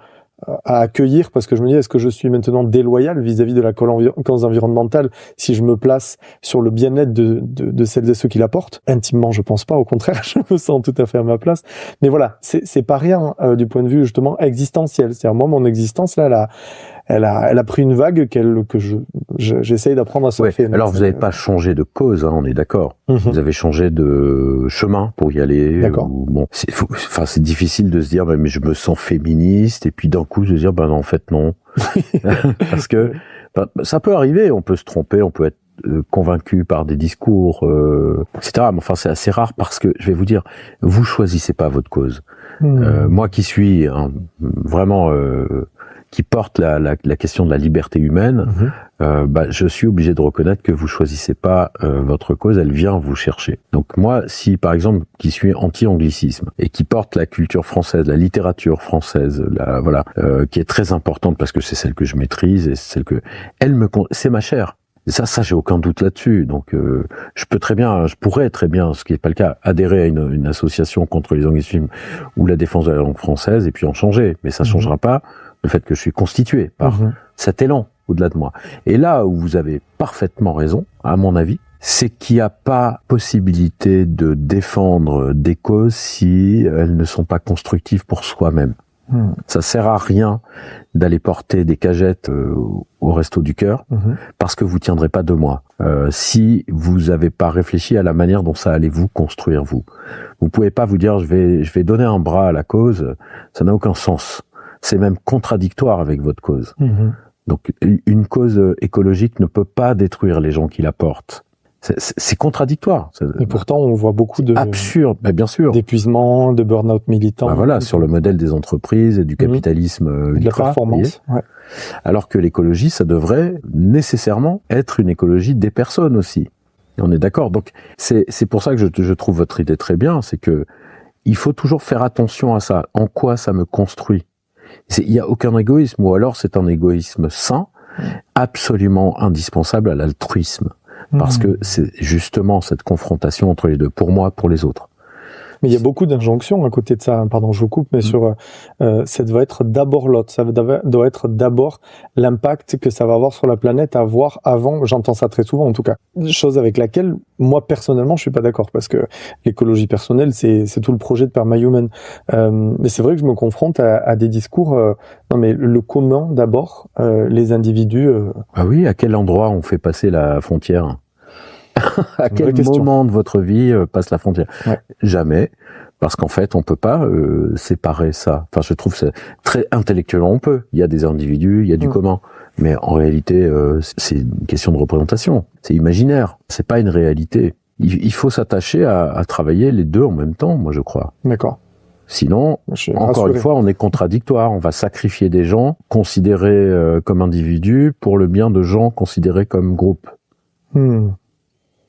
accueillir, parce que je me dis, est-ce que je suis maintenant déloyal vis-à-vis de la cause environnementale si je me place sur le bien-être de celles et ceux qui la portent? Intimement, je pense pas, au contraire, je me sens tout à fait à ma place. Mais voilà, c'est pas rien du point de vue justement existentiel. C'est-à-dire, moi, mon existence, là, elle a pris une vague que j'essaye d'apprendre à surfer. Ouais. Alors, vous n'avez pas changé de cause, hein, on est d'accord. Vous avez changé de chemin pour y aller. D'accord. Bon, c'est difficile de se dire, mais je me sens féministe, et puis d'un coup, de se dire, non, en fait, non. Parce que ça peut arriver, on peut se tromper, on peut être convaincu par des discours, etc. Mais enfin, c'est assez rare parce que, je vais vous dire, vous choisissez pas votre cause. Moi qui suis vraiment... qui porte la question de la liberté humaine, je suis obligé de reconnaître que vous choisissez pas votre cause, elle vient vous chercher. Donc moi, si par exemple, qui suis anti-anglicisme et qui porte la culture française, la littérature française, qui est très importante parce que c'est celle que je maîtrise et c'est celle que c'est ma chair. Ça, j'ai aucun doute là-dessus. Donc, je pourrais très bien, ce qui n'est pas le cas, adhérer à une association contre les anglicismes ou la défense de la langue française et puis en changer. Mais ça changera pas le fait que je suis constitué par cet élan au-delà de moi. Et là où vous avez parfaitement raison, à mon avis, c'est qu'il n'y a pas possibilité de défendre des causes si elles ne sont pas constructives pour soi-même. Ça sert à rien d'aller porter des cagettes au Resto du Cœur parce que vous tiendrez pas 2 mois. Si vous n'avez pas réfléchi à la manière dont ça allait vous construire vous. Vous pouvez pas vous dire je vais donner un bras à la cause, ça n'a aucun sens. C'est même contradictoire avec votre cause. Donc une cause écologique ne peut pas détruire les gens qui la portent. C'est contradictoire. Et pourtant, on voit beaucoup de... Absurde, bien sûr. D'épuisement, de burn-out militant. Voilà, sur le modèle des entreprises et du capitalisme ultra. De la performance. Ouais. Alors que l'écologie, ça devrait nécessairement être une écologie des personnes aussi. Et on est d'accord. Donc, c'est pour ça que je trouve votre idée très bien. C'est que il faut toujours faire attention à ça. En quoi ça me construit? Il n'y a aucun égoïsme, ou alors c'est un égoïsme sain, absolument indispensable à l'altruisme. Parce que c'est justement cette confrontation entre les deux, pour moi, pour les autres. Mais il y a beaucoup d'injonctions à côté de ça. Pardon, je vous coupe, mais sur ça doit être d'abord l'autre. Ça doit être d'abord l'impact que ça va avoir sur la planète à voir avant. J'entends ça très souvent, en tout cas. Chose avec laquelle, moi, personnellement, je suis pas d'accord. Parce que l'écologie personnelle, c'est tout le projet de Permahuman. Mais c'est vrai que je me confronte à des discours... non, mais le commun, d'abord, les individus... Ah oui, à quel endroit on fait passer la frontière? À quel moment de votre vie passe la frontière? Jamais, parce qu'en fait, on peut pas séparer ça. Enfin, je trouve que c'est très intellectuellement on peut. Il y a des individus, il y a du commun, mais en réalité, c'est une question de représentation. C'est imaginaire. C'est pas une réalité. Il faut s'attacher à travailler les deux en même temps, moi je crois. D'accord. Sinon, encore une fois, on est contradictoire. On va sacrifier des gens considérés comme individus pour le bien de gens considérés comme groupe.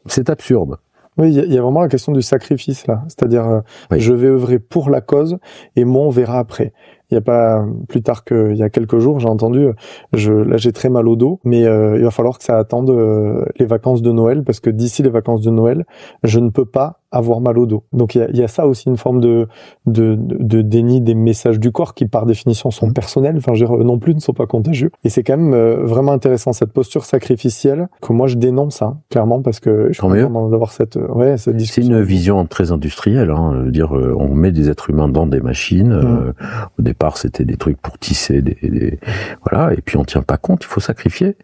C'est absurde. Oui, il y a vraiment la question du sacrifice là. C'est-à-dire, je vais œuvrer pour la cause et moi on verra après. Il y a pas plus tard qu'il y a quelques jours, j'ai entendu, là j'ai très mal au dos, mais il va falloir que ça attende les vacances de Noël parce que d'ici les vacances de Noël, je ne peux pas avoir mal au dos. Donc il y a ça aussi, une forme de déni des messages du corps qui par définition sont personnels. Enfin, je veux dire, non plus ne sont pas contagieux. Et c'est quand même vraiment intéressant cette posture sacrificielle que moi je dénonce, hein, clairement, parce que je suis content d'avoir cette discussion. C'est une vision très industrielle. Hein, je veux dire, on met des êtres humains dans des machines. Au départ, c'était des trucs pour tisser voilà, et puis on tient pas compte. Il faut sacrifier.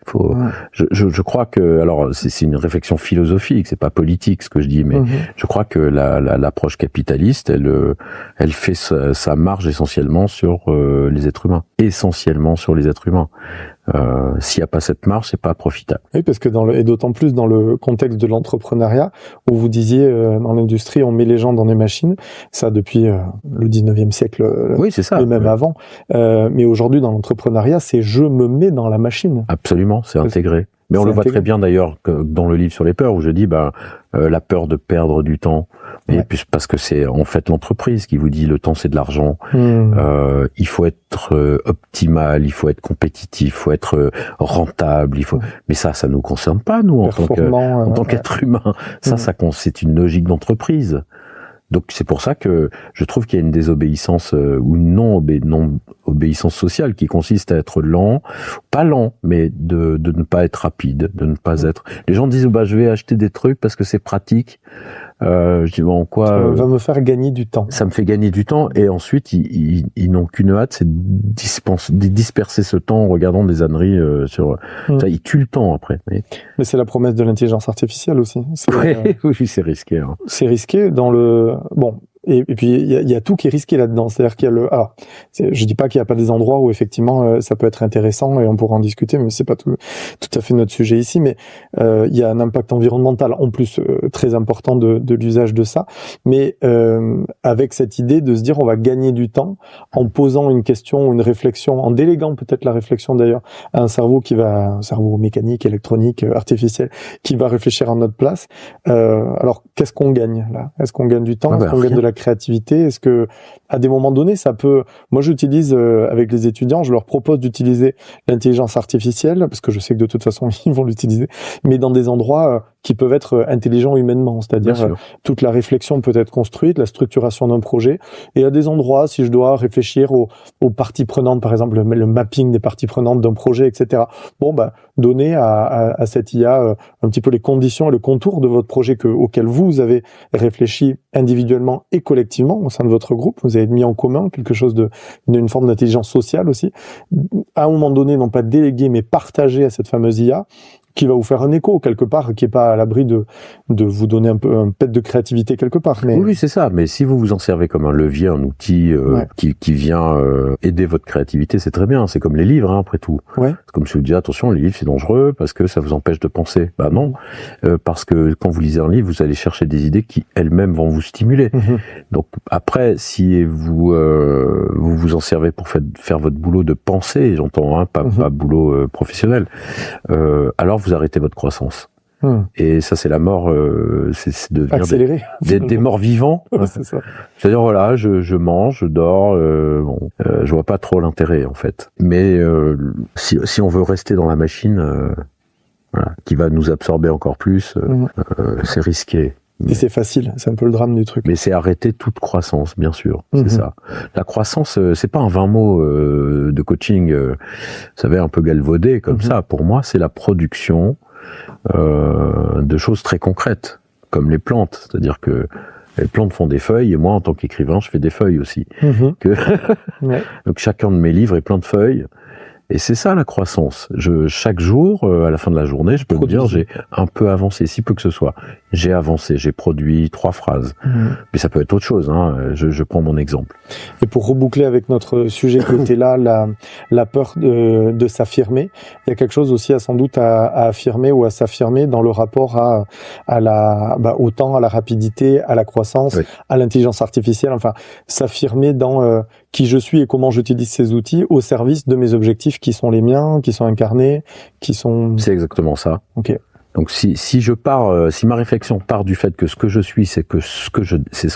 Je crois que, alors c'est une réflexion philosophique, c'est pas politique ce que je dis, mais je crois que l'approche capitaliste, elle fait sa marge essentiellement sur les êtres humains, essentiellement sur les êtres humains. S'il n'y a pas cette marge, c'est pas profitable. Oui, parce que et d'autant plus dans le contexte de l'entrepreneuriat, où vous disiez dans l'industrie, on met les gens dans des machines, ça depuis le 19e siècle, oui, c'est ça, et même avant. Mais aujourd'hui, dans l'entrepreneuriat, c'est je me mets dans la machine. Absolument, c'est intégré. Mais on le voit très bien d'ailleurs dans le livre sur les peurs, où je dis la peur de perdre du temps Et puis parce que c'est en fait l'entreprise qui vous dit le temps c'est de l'argent. Il faut être optimal, il faut être compétitif, il faut être rentable. Mais ça nous concerne pas nous en tant qu'être humain. C'est une logique d'entreprise. Donc c'est pour ça que je trouve qu'il y a une désobéissance ou non-obéissance sociale qui consiste à être lent, pas lent, mais de ne pas être rapide, de ne pas être... Les gens disent je vais acheter des trucs parce que c'est pratique. Je dis en quoi ça va me faire gagner du temps. Ça me fait gagner du temps et ensuite ils n'ont qu'une hâte, c'est de disperser ce temps en regardant des âneries sur. Ça, ils tuent le temps après. Mais c'est la promesse de l'intelligence artificielle aussi. Oui, c'est risqué. Hein. C'est risqué dans le Et puis il y a tout qui est risqué là-dedans, c'est-à-dire qu'il y a je dis pas qu'il y a pas des endroits où effectivement ça peut être intéressant et on pourra en discuter, mais c'est pas tout à fait notre sujet ici. Mais il y a un impact environnemental en plus très important de l'usage de ça, mais avec cette idée de se dire on va gagner du temps en posant une question, une réflexion, en déléguant peut-être la réflexion d'ailleurs à un cerveau un cerveau mécanique, électronique, artificiel, qui va réfléchir à notre place. Alors qu'est-ce qu'on gagne là ? Est-ce qu'on gagne du temps ? Est-ce qu'on gagne de la créativité? Est-ce que à des moments donnés ça peut... Moi j'utilise avec les étudiants, je leur propose d'utiliser l'intelligence artificielle parce que je sais que de toute façon ils vont l'utiliser, mais dans des endroits qui peuvent être intelligents humainement, c'est-à-dire toute la réflexion peut être construite, la structuration d'un projet, et à des endroits si je dois réfléchir aux parties prenantes, par exemple le mapping des parties prenantes d'un projet, etc. Donner à cette IA un petit peu les conditions et le contour de votre projet auquel vous avez réfléchi individuellement et collectivement au sein de votre groupe. Vous avez mis en commun quelque chose d'une forme d'intelligence sociale aussi. À un moment donné, non pas déléguer, mais partager à cette fameuse IA qui va vous faire un écho quelque part, qui est pas à l'abri de vous donner un pet de créativité quelque part. Mais... Oui, c'est ça. Mais si vous vous en servez comme un levier, un outil qui vient aider votre créativité, c'est très bien. C'est comme les livres, hein, après tout. Ouais. C'est comme si vous dites attention, les livres c'est dangereux parce que ça vous empêche de penser. Bah non, parce que quand vous lisez un livre, vous allez chercher des idées qui elles-mêmes vont vous stimuler. Donc après, si vous vous en servez pour faire votre boulot de pensée, j'entends, hein, pas boulot professionnel, alors vous arrêtez votre croissance. Et ça, c'est la mort, c'est devenir des morts vivants. C'est ça. C'est-à-dire, voilà, je mange, je dors, je vois pas trop l'intérêt, en fait. Mais si on veut rester dans la machine, qui va nous absorber encore plus, c'est risqué. Et c'est facile, c'est un peu le drame du truc. Mais c'est arrêter toute croissance, bien sûr, c'est ça. La croissance, c'est pas un 20 mots de coaching, vous savez, un peu galvaudé comme ça. Pour moi, c'est la production de choses très concrètes, comme les plantes. C'est-à-dire que les plantes font des feuilles, et moi, en tant qu'écrivain, je fais des feuilles aussi. Donc chacun de mes livres est plein de feuilles. Et c'est ça la croissance. Chaque jour, à la fin de la journée, je peux me dire j'ai un peu avancé, si peu que ce soit. J'ai avancé, j'ai produit 3 phrases. Mais ça peut être autre chose, hein. Je prends mon exemple. Et pour reboucler avec notre sujet qui était là, la peur de s'affirmer, il y a quelque chose aussi sans doute à affirmer ou à s'affirmer dans le rapport au temps, à la rapidité, à la croissance, à l'intelligence artificielle, enfin, s'affirmer dans qui je suis et comment j'utilise ces outils au service de mes objectifs qui sont les miens, qui sont incarnés, qui sont... C'est exactement ça. Ok. Donc si ma réflexion part du fait que ce que je suis, c'est ce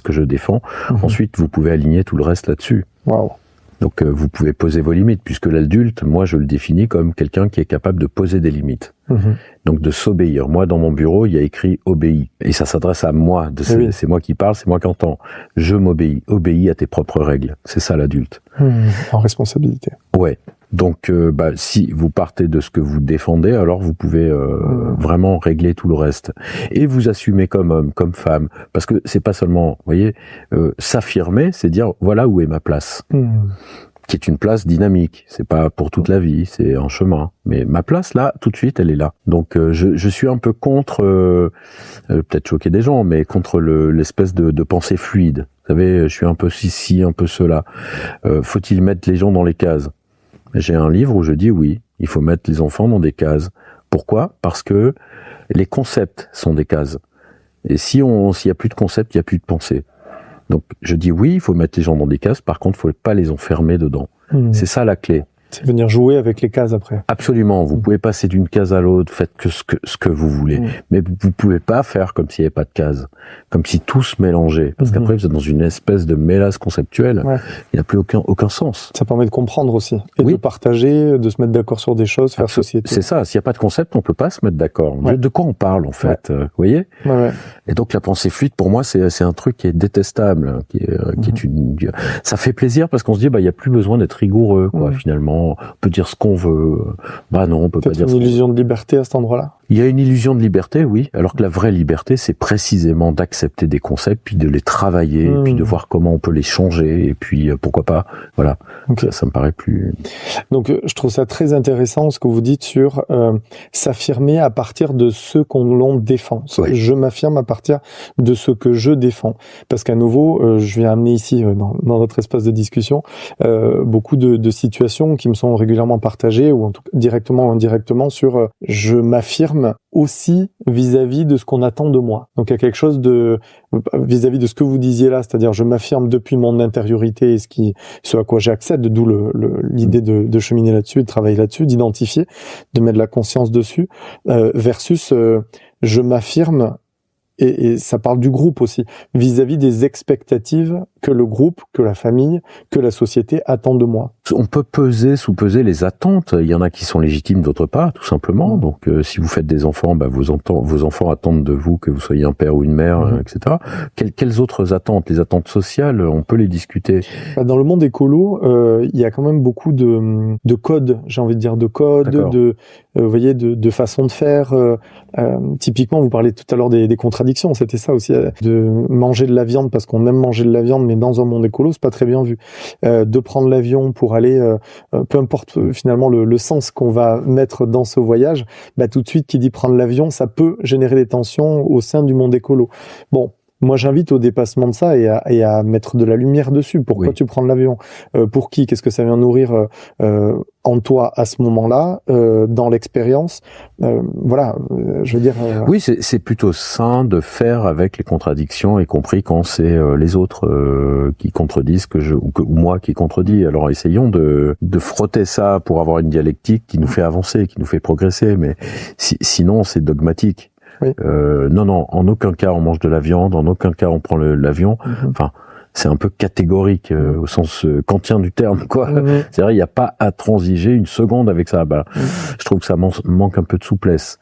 que je défends, ensuite vous pouvez aligner tout le reste là-dessus. Waouh. Donc vous pouvez poser vos limites, puisque l'adulte, moi je le définis comme quelqu'un qui est capable de poser des limites. Donc de s'obéir. Moi dans mon bureau, il y a écrit « obéis ». Et ça s'adresse à moi. C'est moi qui parle, c'est moi qui entends. Je m'obéis. Obéis à tes propres règles. C'est ça l'adulte. En responsabilité. Ouais. Donc si vous partez de ce que vous défendez, alors vous pouvez vraiment régler tout le reste. Et vous assumez comme homme, comme femme. Parce que c'est pas seulement, vous voyez, s'affirmer, c'est dire voilà où est ma place. Qui est une place dynamique. C'est pas pour toute la vie, c'est un chemin. Mais ma place, là, tout de suite, elle est là. Donc, je suis un peu contre, peut-être choquer des gens, mais contre l'espèce de pensée fluide. Vous savez, je suis un peu ci, un peu cela. Faut-il mettre les gens dans les cases? J'ai un livre où je dis oui, il faut mettre les enfants dans des cases. Pourquoi? Parce que les concepts sont des cases. Et s'il y a plus de concepts, il y a plus de pensée. Donc, je dis oui, il faut mettre les gens dans des cases. Par contre, il faut pas les enfermer dedans. C'est ça la clé. C'est venir jouer avec les cases après. Absolument. Vous pouvez passer d'une case à l'autre, faites ce que vous voulez. Mais vous pouvez pas faire comme s'il n'y avait pas de case. Comme si tout se mélangeait. Parce qu'après, vous êtes dans une espèce de mélasse conceptuelle. Il n'y a plus aucun sens. Ça permet de comprendre aussi. Et de partager, de se mettre d'accord sur des choses, faire société. C'est ça. S'il n'y a pas de concept, on peut pas se mettre d'accord. De quoi on parle, en fait? Vous voyez? Et donc, la pensée fluide, pour moi, c'est un truc qui est détestable. Qui est ça fait plaisir parce qu'on se dit, il n'y a plus besoin d'être rigoureux, quoi, finalement. On peut dire ce qu'on veut. Non, on peut pas dire une illusion de liberté à cet endroit-là. Il y a une illusion de liberté, oui. Alors que la vraie liberté, c'est précisément d'accepter des concepts, puis de les travailler, puis de voir comment on peut les changer, et puis pourquoi pas. Voilà. Ça me paraît plus... Donc, je trouve ça très intéressant ce que vous dites sur s'affirmer à partir de ce qu'on défend. Je m'affirme à partir de ce que je défends. Parce qu'à nouveau, je viens amener ici, dans notre espace de discussion, beaucoup de situations qui me sont régulièrement partagées, ou en tout cas, directement ou indirectement, sur je m'affirme aussi vis-à-vis de ce qu'on attend de moi. Donc il y a quelque chose de vis-à-vis de ce que vous disiez là, c'est-à-dire je m'affirme depuis mon intériorité, ce à quoi j'accède, d'où l'idée de cheminer là-dessus, de travailler là-dessus, d'identifier, de mettre de la conscience dessus, versus je m'affirme. Et ça parle du groupe aussi, vis-à-vis des expectatives que le groupe, que la famille, que la société attend de moi. On peut sous-peser les attentes. Il y en a qui sont légitimes, d'autres pas, tout simplement. Donc, si vous faites des enfants, vos enfants attendent de vous que vous soyez un père ou une mère, etc. Quelles autres attentes? Les attentes sociales, on peut les discuter. Dans le monde écolo, il y a quand même beaucoup de codes, j'ai envie de dire, de façon de faire. Typiquement, vous parlez tout à l'heure des contradictions, c'était ça aussi, de manger de la viande parce qu'on aime manger de la viande, mais dans un monde écolo, c'est pas très bien vu. De prendre l'avion pour aller, peu importe finalement le sens qu'on va mettre dans ce voyage, tout de suite, qui dit prendre l'avion, ça peut générer des tensions au sein du monde écolo. Bon. Moi, j'invite au dépassement de ça et à mettre de la lumière dessus. Pourquoi tu prends l'avion? Pour qui? Qu'est-ce que ça vient nourrir en toi à ce moment-là, dans l'expérience? Je veux dire... Oui, c'est plutôt sain de faire avec les contradictions, y compris quand c'est les autres qui contredisent ou moi qui contredis. Alors, essayons de frotter ça pour avoir une dialectique qui nous fait avancer, qui nous fait progresser. Mais sinon, c'est dogmatique. Non, en aucun cas on mange de la viande, en aucun cas on prend l'avion. Enfin, c'est un peu catégorique au sens kantien du terme, quoi. C'est-à-dire, il n'y a pas à transiger une seconde avec ça. Je trouve que ça manque un peu de souplesse.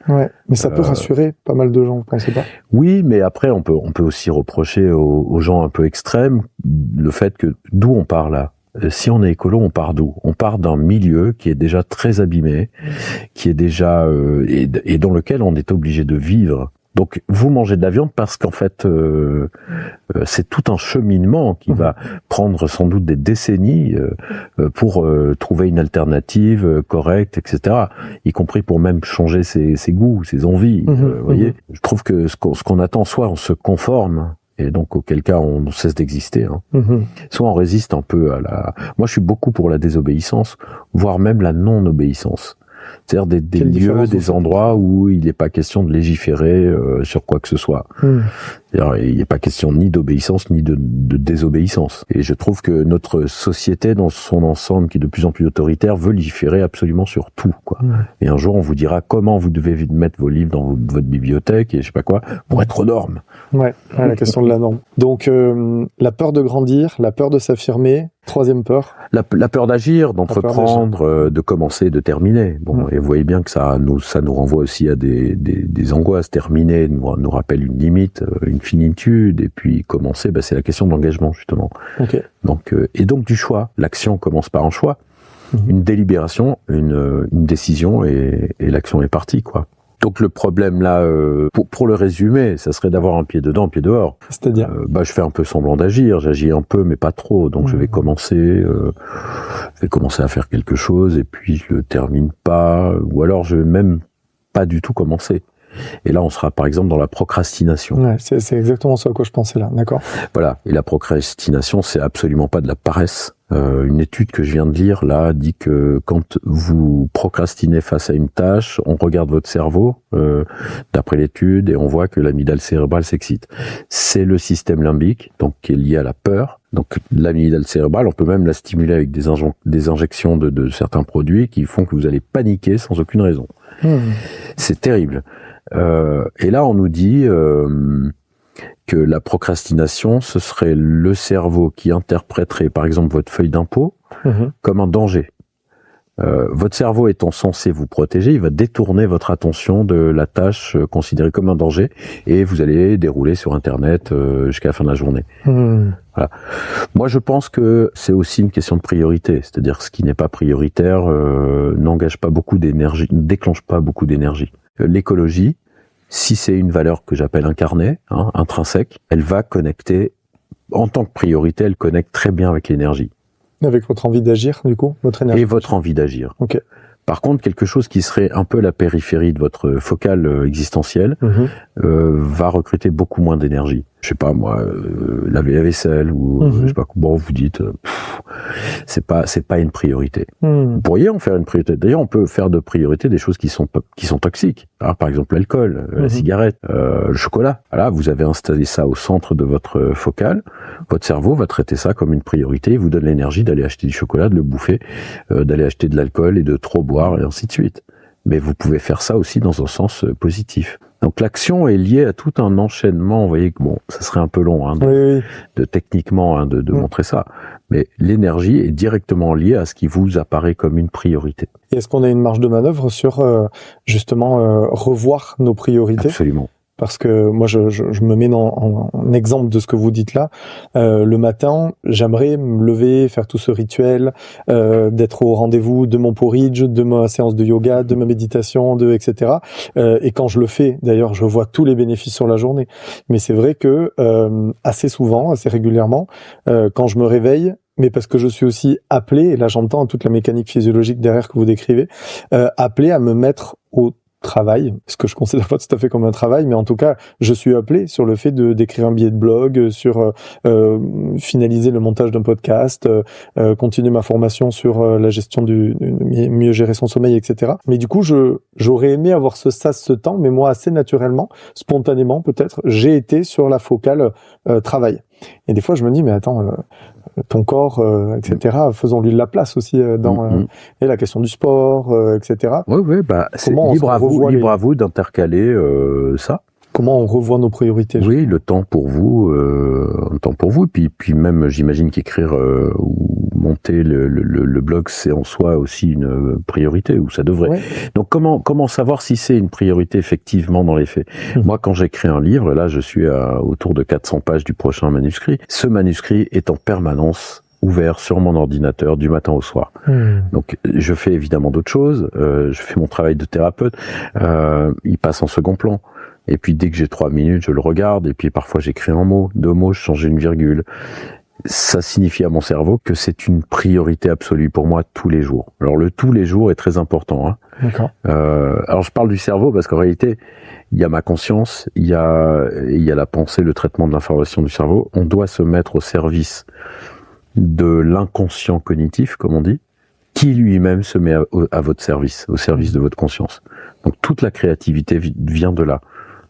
Mais ça peut rassurer pas mal de gens, vous pensez pas? Oui, mais après on peut aussi reprocher aux gens un peu extrêmes le fait que d'où on part là. Si on est écolo, on part d'où? On part d'un milieu qui est déjà très abîmé, qui est déjà et dans lequel on est obligé de vivre. Donc, vous mangez de la viande parce qu'en fait, c'est tout un cheminement qui va prendre sans doute des décennies pour trouver une alternative correcte, etc. Y compris pour même changer ses goûts, ses envies. Vous voyez, je trouve que ce qu'on attend, soit on se conforme. Et donc, auquel cas, on cesse d'exister. Soit on résiste un peu à la... Moi, je suis beaucoup pour la désobéissance, voire même la non-obéissance. C'est-à-dire des lieux, des endroits où il n'est pas question de légiférer sur quoi que ce soit. C'est-à-dire, il n'est pas question ni d'obéissance, ni de désobéissance. Et je trouve que notre société, dans son ensemble, qui est de plus en plus autoritaire, veut légiférer absolument sur tout, quoi. Et un jour, on vous dira comment vous devez mettre vos livres dans votre bibliothèque et je sais pas quoi, pour être aux normes. La question de la norme. Donc, la peur de grandir, la peur de s'affirmer, troisième peur. La peur d'agir, d'entreprendre, de commencer, de terminer. Bon, et vous voyez bien que ça nous renvoie aussi à des angoisses. Terminer nous rappelle une limite, une finitude, et puis commencer, c'est la question de l'engagement, justement. Donc, et donc du choix. L'action commence par un choix, une délibération, une décision, et l'action est partie, quoi. Donc le problème là, pour le résumer, ça serait d'avoir un pied dedans, un pied dehors. C'est-à-dire je fais un peu semblant d'agir, j'agis un peu, mais pas trop. Donc je vais commencer à faire quelque chose, et puis je le termine pas, ou alors je vais même pas du tout commencer. Et là, on sera par exemple dans la procrastination. C'est exactement ça à quoi je pensais là, d'accord. Voilà. Et la procrastination, c'est absolument pas de la paresse. Une étude que je viens de lire là dit que quand vous procrastinez face à une tâche, on regarde votre cerveau d'après l'étude et on voit que l'amygdale cérébrale s'excite. C'est le système limbique, donc qui est lié à la peur. Donc l'amygdale cérébrale, on peut même la stimuler avec des injections de certains produits qui font que vous allez paniquer sans aucune raison. C'est terrible. Et là, on nous dit que la procrastination, ce serait le cerveau qui interpréterait, par exemple, votre feuille d'impôt comme un danger. Votre cerveau étant censé vous protéger, il va détourner votre attention de la tâche considérée comme un danger et vous allez dérouler sur Internet jusqu'à la fin de la journée. Voilà. Moi, je pense que c'est aussi une question de priorité, c'est-à-dire ce qui n'est pas prioritaire n'engage pas beaucoup d'énergie, ne déclenche pas beaucoup d'énergie. L'écologie, si c'est une valeur que j'appelle incarnée, intrinsèque, elle va connecter, en tant que priorité, elle connecte très bien avec l'énergie. Avec votre envie d'agir, du coup, votre énergie. Et votre envie d'agir. Ok. Par contre, quelque chose qui serait un peu la périphérie de votre focale existentielle va recruter beaucoup moins d'énergie. Je sais pas moi, laver la vaisselle ou je sais pas comment vous dites. C'est pas une priorité. Vous pourriez en faire une priorité. D'ailleurs, on peut faire de priorité des choses qui sont toxiques. Alors, par exemple, l'alcool, la cigarette, le chocolat. Voilà, vous avez installé ça au centre de votre focale. Votre cerveau va traiter ça comme une priorité. Il vous donne l'énergie d'aller acheter du chocolat, de le bouffer, d'aller acheter de l'alcool et de trop boire et ainsi de suite. Mais vous pouvez faire ça aussi dans un sens positif. Donc l'action est liée à tout un enchaînement. Vous voyez que bon, ça serait un peu long de techniquement de montrer ça. Mais l'énergie est directement liée à ce qui vous apparaît comme une priorité. Et est-ce qu'on a une marge de manœuvre sur justement revoir nos priorités ? Absolument. Parce que moi, je me mets en exemple de ce que vous dites là. Le matin, j'aimerais me lever, faire tout ce rituel, d'être au rendez-vous de mon porridge, de ma séance de yoga, de ma méditation, etc. Et quand je le fais, d'ailleurs, je vois tous les bénéfices sur la journée. Mais c'est vrai que assez souvent, assez régulièrement, quand je me réveille, mais parce que je suis aussi appelé, et là j'entends toute la mécanique physiologique derrière que vous décrivez, appelé à me mettre au travail, ce que je considère pas tout à fait comme un travail, mais en tout cas, je suis appelé sur le fait d'écrire un billet de blog, sur finaliser le montage d'un podcast, continuer ma formation sur la gestion mieux gérer son sommeil, etc. Mais du coup, j'aurais aimé avoir ce temps, mais moi, assez naturellement, spontanément peut-être, j'ai été sur la focale travail. Et des fois, je me dis, mais attends, ton corps, etc., faisons-lui de la place aussi dans et la question du sport, etc. Oui, bah, c'est libre à vous d'intercaler ça. Comment on revoit nos priorités? Oui, le temps pour vous, puis même, j'imagine qu'écrire ou monter le blog, c'est en soi aussi une priorité, ou ça devrait. Ouais. Donc comment savoir si c'est une priorité effectivement dans les faits? Moi, quand j'écris un livre, là, je suis autour de 400 pages du prochain manuscrit. Ce manuscrit est en permanence ouvert sur mon ordinateur du matin au soir. Donc, je fais évidemment d'autres choses. Je fais mon travail de thérapeute. Il passe en second plan. Et puis, dès que j'ai 3 minutes, je le regarde. Et puis, parfois, j'écris un mot, 2 mots, je change une virgule. Ça signifie à mon cerveau que c'est une priorité absolue pour moi tous les jours. Alors, le tous les jours est très important. D'accord. Alors, je parle du cerveau parce qu'en réalité, il y a ma conscience, il y a la pensée, le traitement de l'information du cerveau. On doit se mettre au service de l'inconscient cognitif, comme on dit, qui lui-même se met à votre service, au service de votre conscience. Donc, toute la créativité vient de là.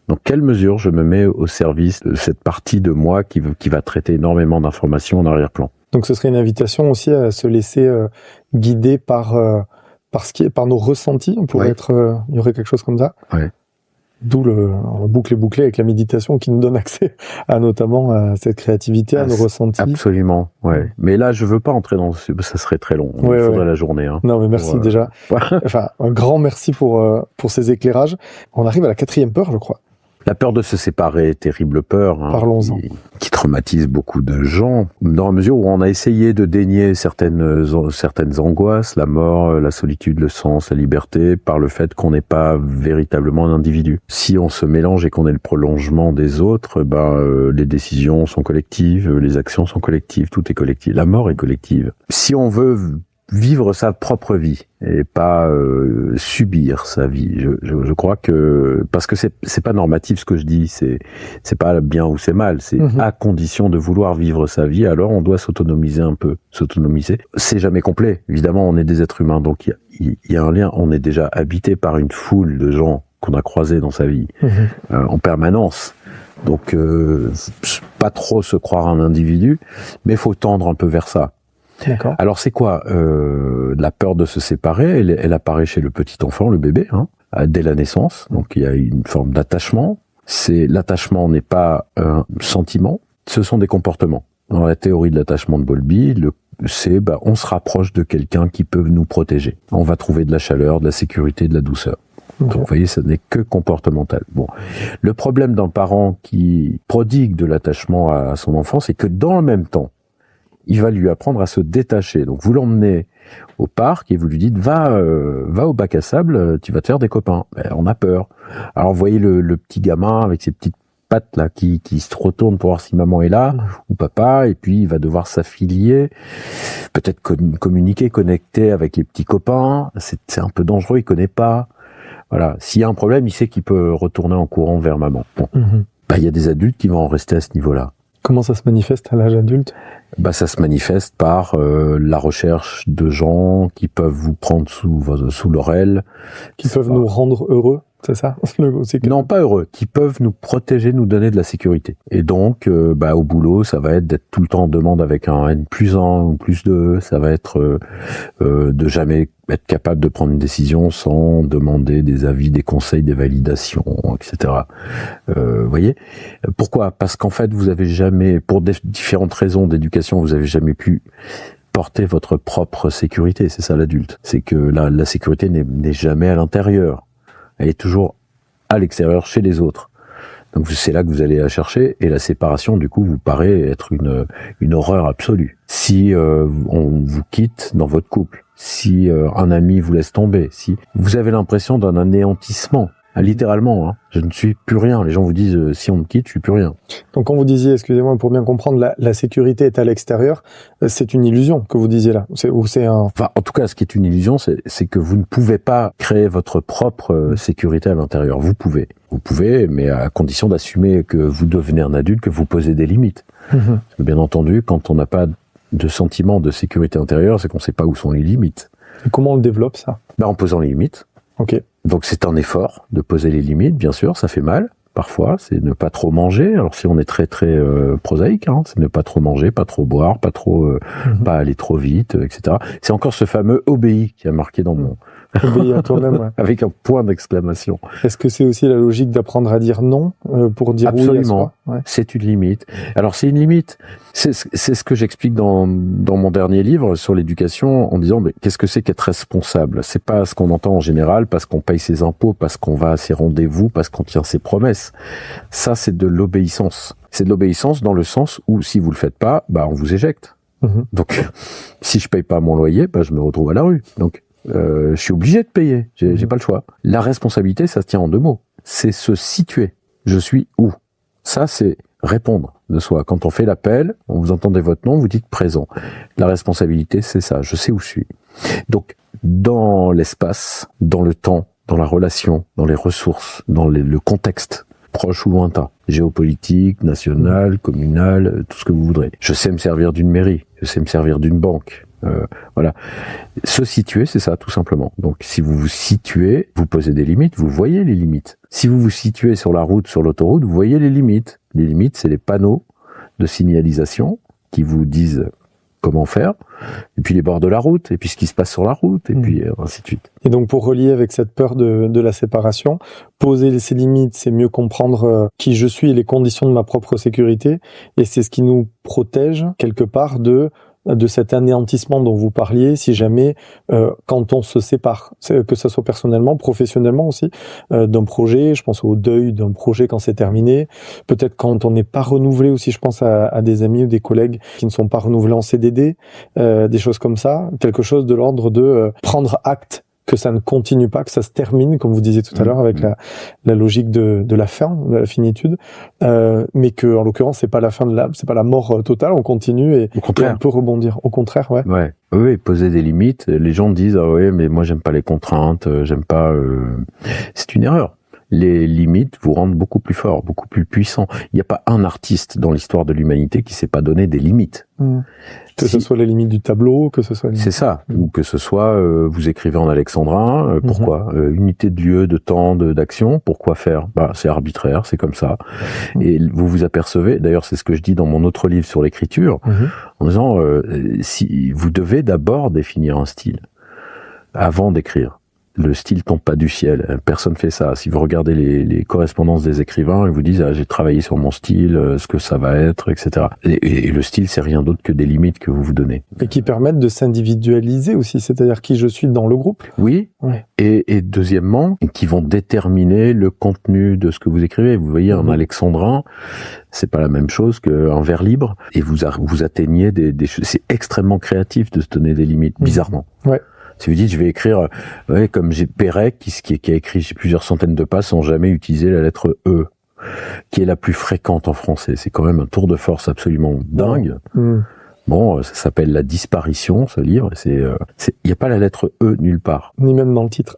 Dans quelle mesure je me mets au service de cette partie de moi qui va traiter énormément d'informations en arrière-plan. Donc ce serait une invitation aussi à se laisser guider par nos ressentis. On pourrait il y aurait quelque chose comme ça. Ouais. D'où le boucle est bouclé avec la méditation qui nous donne accès à notamment à cette créativité, à nos ressentis. Absolument, ouais. Mais là, je veux pas entrer dans ça serait très long. Il faudrait la journée. Non, mais merci déjà. Enfin, un grand merci pour ces éclairages. On arrive à la 4e peur, je crois. La peur de se séparer, terrible peur, Parlons-en. Qui traumatise beaucoup de gens, dans la mesure où on a essayé de dénier certaines angoisses, la mort, la solitude, le sens, la liberté, par le fait qu'on n'est pas véritablement un individu. Si on se mélange et qu'on est le prolongement des autres, les décisions sont collectives, les actions sont collectives, tout est collectif. La mort est collective. Si on veut vivre sa propre vie et pas subir sa vie. Je crois que parce que c'est pas normatif ce que je dis, c'est pas bien ou c'est mal, c'est à condition de vouloir vivre sa vie, alors on doit s'autonomiser un peu, C'est jamais complet, évidemment, on est des êtres humains, donc il y a un lien, on est déjà habité par une foule de gens qu'on a croisés dans sa vie en permanence. Donc pas trop se croire un individu, mais faut tendre un peu vers ça. D'accord. Alors c'est quoi la peur de se séparer? Elle apparaît chez le petit enfant, le bébé, dès la naissance. Donc il y a une forme d'attachement. L'attachement n'est pas un sentiment, ce sont des comportements. Dans la théorie de l'attachement de Bowlby, on se rapproche de quelqu'un qui peut nous protéger. On va trouver de la chaleur, de la sécurité, de la douceur. Donc, vous voyez, ce n'est que comportemental. Bon, le problème d'un parent qui prodigue de l'attachement à son enfant, c'est que dans le même temps, il va lui apprendre à se détacher. Donc, vous l'emmenez au parc et vous lui dites va au bac à sable, tu vas te faire des copains. On a peur. Alors, vous voyez le petit gamin avec ses petites pattes là qui se retourne pour voir si maman est là ou papa, et puis il va devoir s'affilier, peut-être communiquer, connecter avec les petits copains. C'est un peu dangereux, il connaît pas. Voilà, s'il y a un problème, il sait qu'il peut retourner en courant vers maman. Bon. Il y a des adultes qui vont en rester à ce niveau-là. Comment ça se manifeste à l'âge adulte? Ça se manifeste par la recherche de gens qui peuvent vous prendre sous leur aile. Qui peuvent nous rendre heureux, c'est ça? Non, pas heureux, qui peuvent nous protéger, nous donner de la sécurité. Et donc, au boulot, ça va être d'être tout le temps en demande avec un N+1 ou +2, ça va être de jamais être capable de prendre une décision sans demander des avis, des conseils, des validations, etc. Voyez? Pourquoi? Parce qu'en fait, vous avez jamais, pour différentes raisons d'éducation, vous avez jamais pu porter votre propre sécurité. C'est ça l'adulte. C'est que la sécurité n'est jamais à l'intérieur. Elle est toujours à l'extérieur, chez les autres. Donc c'est là que vous allez la chercher, et la séparation, du coup, vous paraît être une horreur absolue. Si on vous quitte dans votre couple, si un ami vous laisse tomber, si vous avez l'impression d'un anéantissement, littéralement, je ne suis plus rien. Les gens vous disent si on me quitte, je suis plus rien. Donc quand vous disiez, excusez-moi pour bien comprendre, la sécurité est à l'extérieur, c'est une illusion que vous disiez là, Enfin, en tout cas, ce qui est une illusion, c'est que vous ne pouvez pas créer votre propre sécurité à l'intérieur. Vous pouvez, mais à condition d'assumer que vous devenez un adulte, que vous posez des limites. Parce que, bien entendu, quand on n'a pas de sentiment de sécurité intérieure, c'est qu'on ne sait pas où sont les limites. Et comment on le développe, ça? En posant les limites. Ok. Donc c'est un effort de poser les limites, bien sûr, ça fait mal. Parfois, c'est ne pas trop manger. Alors si on est très très prosaïque, c'est ne pas trop manger, pas trop boire, pas pas aller trop vite, etc. C'est encore ce fameux obéi qui a marqué dans mon obéir à toi-même, avec un point d'exclamation. Est-ce que c'est aussi la logique d'apprendre à dire non pour dire absolument, oui à soi? C'est une limite. Alors c'est une limite. C'est ce que j'explique dans mon dernier livre sur l'éducation, en disant qu'est-ce que c'est qu'être responsable? C'est pas ce qu'on entend en général, parce qu'on paye ses impôts, parce qu'on va à ses rendez-vous, parce qu'on tient ses promesses. Ça, c'est de l'obéissance. C'est de l'obéissance dans le sens où si vous le faites pas, on vous éjecte. Donc si je paye pas mon loyer, je me retrouve à la rue. Donc je suis obligé de payer. J'ai pas le choix. La responsabilité, ça se tient en 2 mots. C'est se situer. Je suis où? Ça, c'est répondre de soi. Quand on fait l'appel, vous entendez votre nom, vous dites présent. La responsabilité, c'est ça. Je sais où je suis. Donc, dans l'espace, dans le temps, dans la relation, dans les ressources, dans le contexte, proche ou lointain, géopolitique, national, communal, tout ce que vous voudrez. Je sais me servir d'une mairie. Je sais me servir d'une banque. Voilà. Se situer, c'est ça, tout simplement. Donc, si vous vous situez, vous posez des limites, vous voyez les limites. Si vous vous situez sur la route, sur l'autoroute, vous voyez les limites. Les limites, c'est les panneaux de signalisation qui vous disent comment faire, et puis les bords de la route, et puis ce qui se passe sur la route, et puis ainsi de suite. Et donc, pour relier avec cette peur de la séparation, poser ces limites, c'est mieux comprendre qui je suis et les conditions de ma propre sécurité, et c'est ce qui nous protège, quelque part, de cet anéantissement dont vous parliez, si jamais, quand on se sépare, que ça soit personnellement, professionnellement aussi, d'un projet, je pense au deuil d'un projet quand c'est terminé, peut-être quand on n'est pas renouvelé aussi, je pense à des amis ou des collègues qui ne sont pas renouvelés en CDD, des choses comme ça, quelque chose de l'ordre de prendre acte que ça ne continue pas, que ça se termine, comme vous disiez tout à l'heure, avec la logique de la fin, de la finitude, mais que en l'occurrence c'est pas la fin de l'âme, c'est pas la mort totale, on continue et on peut rebondir. Au contraire, ouais. Ouais. Oui, poser des limites. Les gens disent ah ouais, mais moi j'aime pas les contraintes, j'aime pas. C'est une erreur. Les limites vous rendent beaucoup plus fort, beaucoup plus puissant. Il n'y a pas un artiste dans l'histoire de l'humanité qui s'est pas donné des limites. Que ce soit les limites du tableau, que ce soit... C'est ça. Ou que ce soit, vous écrivez en alexandrin, pourquoi unité de lieu, de temps, d'action, pourquoi faire? C'est arbitraire, c'est comme ça. Et vous vous apercevez, d'ailleurs c'est ce que je dis dans mon autre livre sur l'écriture, en disant, si vous devez d'abord définir un style, avant d'écrire. Le style tombe pas du ciel. Personne fait ça. Si vous regardez les correspondances des écrivains, ils vous disent j'ai travaillé sur mon style, ce que ça va être, etc. Et le style, c'est rien d'autre que des limites que vous vous donnez. Et qui permettent de s'individualiser aussi, c'est-à-dire qui je suis dans le groupe. Oui. Ouais. Et deuxièmement, qui vont déterminer le contenu de ce que vous écrivez. Vous voyez, un alexandrin, c'est pas la même chose qu'un vers libre. Et vous atteignez des choses. C'est extrêmement créatif de se donner des limites, bizarrement. Ouais. Si vous dites, je vais écrire, comme j'ai Pérec, qui a écrit plusieurs centaines de pages sans jamais utiliser la lettre E, qui est la plus fréquente en français. C'est quand même un tour de force absolument dingue. Bon, ça s'appelle La Disparition, ce livre. Il n'y a pas la lettre E nulle part. Ni même dans le titre.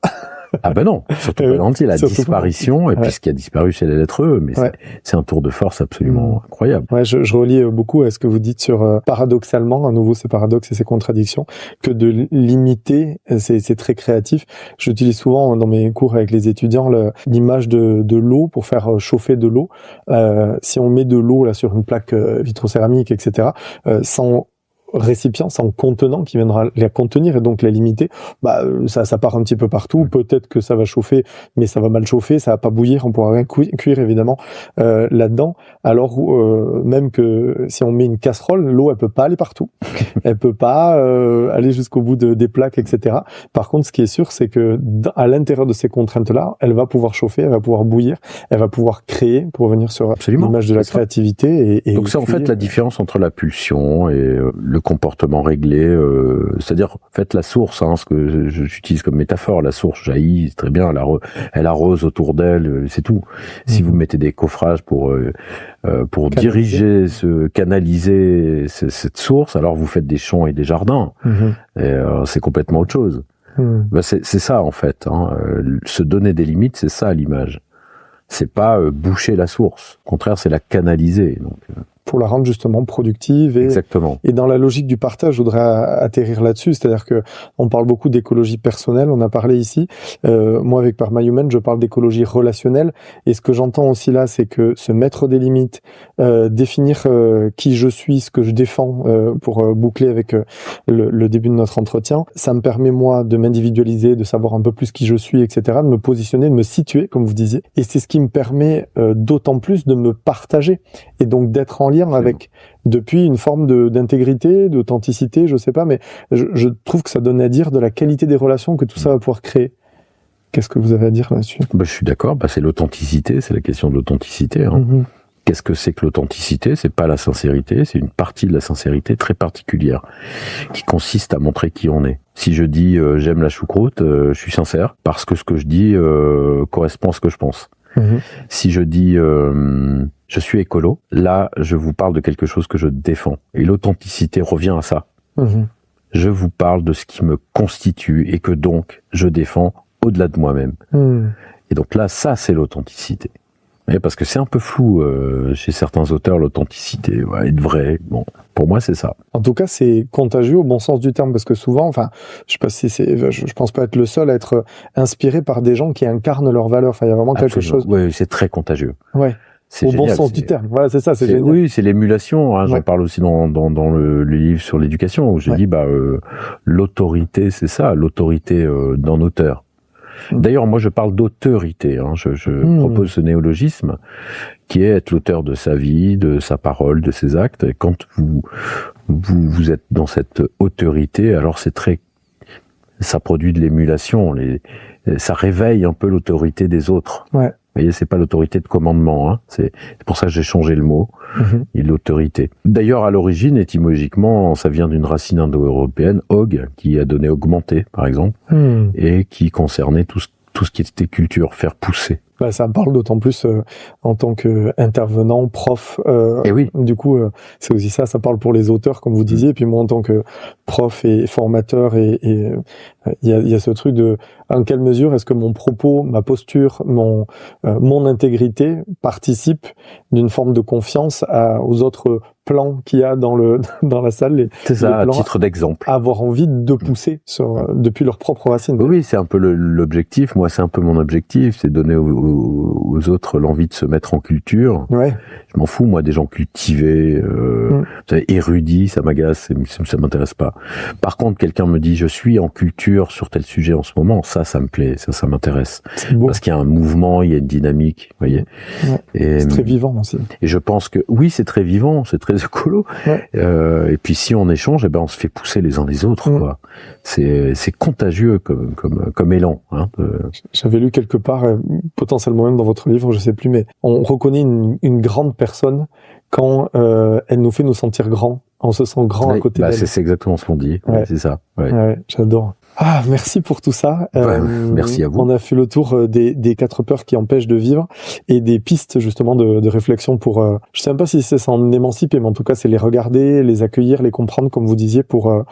Ah ben non, surtout pas dans le titre. La disparition, et puis ce qui a disparu, c'est la lettre E, mais c'est un tour de force absolument incroyable. Ouais, je relie beaucoup à ce que vous dites sur, paradoxalement, à nouveau ces paradoxes et ces contradictions, que de limiter, c'est très créatif. J'utilise souvent dans mes cours avec les étudiants l'image de l'eau pour faire chauffer de l'eau. Si on met de l'eau là sur une plaque vitrocéramique, etc., sans récipient, sans contenant qui viendra la contenir et donc la limiter, ça part un petit peu partout. Peut-être que ça va chauffer, mais ça va mal chauffer, ça va pas bouillir, on pourra rien cuire évidemment là-dedans. Alors même que si on met une casserole, l'eau elle peut pas aller partout, elle peut pas aller jusqu'au bout des plaques, etc. Par contre, ce qui est sûr, c'est que à l'intérieur de ces contraintes-là, elle va pouvoir chauffer, elle va pouvoir bouillir, elle va pouvoir créer, pour revenir sur l'image de la créativité. Et donc c'est en fait la différence entre la pulsion et le comportement réglé, c'est-à-dire faites la source, ce que j'utilise comme métaphore, la source jaillit, c'est très bien, elle arrose autour d'elle, c'est tout. Si vous mettez des coffrages pour diriger, canaliser cette source, alors vous faites des champs et des jardins, et c'est complètement autre chose. C'est ça en fait, se donner des limites, c'est ça l'image. C'est pas boucher la source, au contraire c'est la canaliser. Donc, pour la rendre justement productive. Exactement. Et dans la logique du partage, je voudrais atterrir là-dessus, c'est-à-dire que on parle beaucoup d'écologie personnelle, on a parlé ici. Moi, avec Parma Human, je parle d'écologie relationnelle. Et ce que j'entends aussi là, c'est que se mettre des limites, définir qui je suis, ce que je défends, pour boucler avec le début de notre entretien, ça me permet, moi, de m'individualiser, de savoir un peu plus qui je suis, etc., de me positionner, de me situer, comme vous disiez. Et c'est ce qui me permet d'autant plus de me partager et donc d'être en lien avec, depuis, une forme d'intégrité, d'authenticité, je sais pas, mais je trouve que ça donne à dire de la qualité des relations que tout ça va pouvoir créer. Qu'est-ce que vous avez à dire là-dessus? Je suis d'accord, c'est l'authenticité, c'est la question de l'authenticité. Qu'est-ce que c'est que l'authenticité? C'est pas la sincérité, c'est une partie de la sincérité très particulière, qui consiste à montrer qui on est. Si je dis j'aime la choucroute, je suis sincère, parce que ce que je dis correspond à ce que je pense. Si je dis je suis écolo, là je vous parle de quelque chose que je défends. Et l'authenticité revient à ça. Je vous parle de ce qui me constitue et que donc je défends au-delà de moi-même. Et donc là, ça c'est l'authenticité. Mais parce que c'est un peu flou chez certains auteurs, l'authenticité, être vrai. Bon, pour moi c'est ça. En tout cas, c'est contagieux au bon sens du terme, parce que souvent, je sais pas si je pense pas être le seul à être inspiré par des gens qui incarnent leurs valeurs. Il y a vraiment quelque chose. Oui, c'est très contagieux. Ouais. Au bon sens du terme. Voilà, c'est ça, c'est génial. Oui, c'est l'émulation. J'en parle aussi dans le livre sur l'éducation, où j'ai dit, l'autorité, c'est ça, l'autorité d'un auteur. D'ailleurs, moi, je parle d'autorité. Je propose ce néologisme qui est être l'auteur de sa vie, de sa parole, de ses actes. Et quand vous êtes dans cette autorité, alors ça produit de l'émulation. Ça réveille un peu l'autorité des autres. Vous voyez, c'est pas l'autorité de commandement, hein. C'est pour ça que j'ai changé le mot. Et l'autorité. D'ailleurs, à l'origine, étymologiquement, ça vient d'une racine indo-européenne, og, qui a donné augmenter, par exemple, et qui concernait tout ce qui était culture, faire pousser. Bah, ça me parle d'autant plus en tant qu'intervenant, prof. Et oui. Du coup, c'est aussi ça parle pour les auteurs, comme vous disiez. Et puis moi, en tant que prof et formateur, il y a ce truc de en quelle mesure est-ce que mon propos, ma posture, mon intégrité participe d'une forme de confiance aux autres plans qu'il y a dans la salle. C'est ça, à titre d'exemple. Avoir envie de pousser depuis leurs propres racines. Oui, c'est un peu l'objectif. Moi, c'est un peu mon objectif, c'est donner aux autres l'envie de se mettre en culture. Ouais. Je m'en fous, moi, des gens cultivés, érudits, ça m'agace, ça m'intéresse pas. Par contre, quelqu'un me dit, je suis en culture sur tel sujet en ce moment, ça me plaît, ça m'intéresse. Parce qu'il y a un mouvement, il y a une dynamique, vous voyez. Ouais. C'est très vivant aussi. Et je pense que, oui, c'est très vivant, c'est très écolo. Ouais. Et puis, si on échange, on se fait pousser les uns les autres, quoi. C'est contagieux comme élan, hein. J'avais lu quelque part, potentiellement même dans votre livre, je sais plus, mais on reconnaît une grande personne quand elle nous fait nous sentir grands. On se sent grand à côté d'elle. C'est exactement ce qu'on dit. Ouais. C'est ça. Ouais. Ouais, j'adore. Ah, merci pour tout ça. Merci à vous. On a fait le tour des 4 peurs qui empêchent de vivre et des pistes justement de réflexion pour. Je sais même pas si c'est s'en émanciper, mais en tout cas c'est les regarder, les accueillir, les comprendre comme vous disiez pour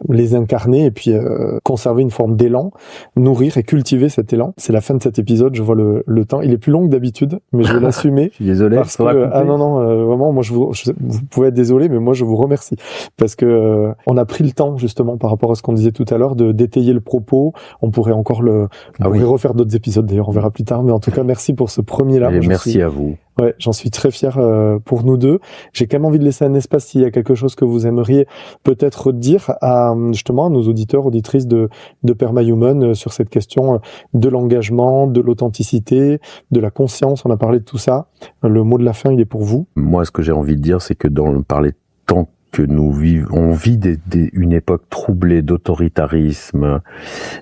les incarner et puis conserver une forme d'élan, nourrir et cultiver cet élan. C'est la fin de cet épisode. Je vois le temps. Il est plus long que d'habitude, mais je vais l'assumer. Je suis désolé. Parce que vraiment moi vous pouvez être désolé, mais moi je vous remercie parce que on a pris le temps justement par rapport à ce qu'on disait tout à l'heure de d'étayer le propos. On pourrait encore refaire d'autres épisodes d'ailleurs, on verra plus tard, mais en tout cas merci pour ce premier là. Merci à vous. Ouais, j'en suis très fier pour nous deux. J'ai quand même envie de laisser un espace s'il y a quelque chose que vous aimeriez peut-être dire à nos auditeurs, auditrices de Permahuman sur cette question de l'engagement, de l'authenticité, de la conscience. On a parlé de tout ça. Le mot de la fin, il est pour vous. Moi, ce que j'ai envie de dire, c'est que par les temps que nous vivons, on vit une époque troublée d'autoritarisme,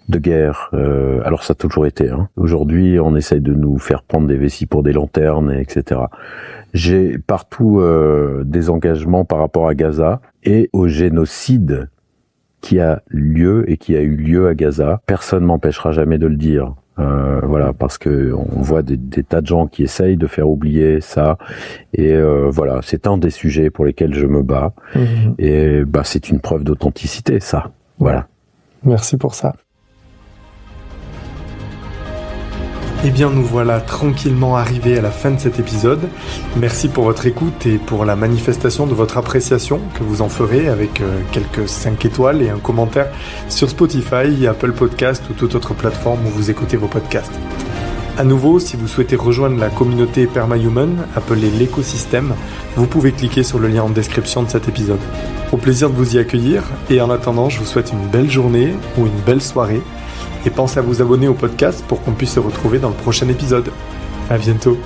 de guerre. Alors ça a toujours été. Hein. Aujourd'hui, on essaye de nous faire prendre des vessies pour des lanternes, etc. J'ai partout des engagements par rapport à Gaza et au génocide qui a lieu et qui a eu lieu à Gaza. Personne m'empêchera jamais de le dire. Voilà, parce que on voit des tas de gens qui essayent de faire oublier ça, et voilà, c'est un des sujets pour lesquels je me bats, et c'est une preuve d'authenticité, ça. Voilà. Merci pour ça. Eh bien, nous voilà tranquillement arrivés à la fin de cet épisode. Merci pour votre écoute et pour la manifestation de votre appréciation que vous en ferez avec quelques 5 étoiles et un commentaire sur Spotify, Apple Podcast ou toute autre plateforme où vous écoutez vos podcasts. À nouveau, si vous souhaitez rejoindre la communauté Permahuman, appelée l'écosystème, vous pouvez cliquer sur le lien en description de cet épisode. Au plaisir de vous y accueillir, et en attendant, je vous souhaite une belle journée ou une belle soirée. Et pensez à vous abonner au podcast pour qu'on puisse se retrouver dans le prochain épisode. À bientôt.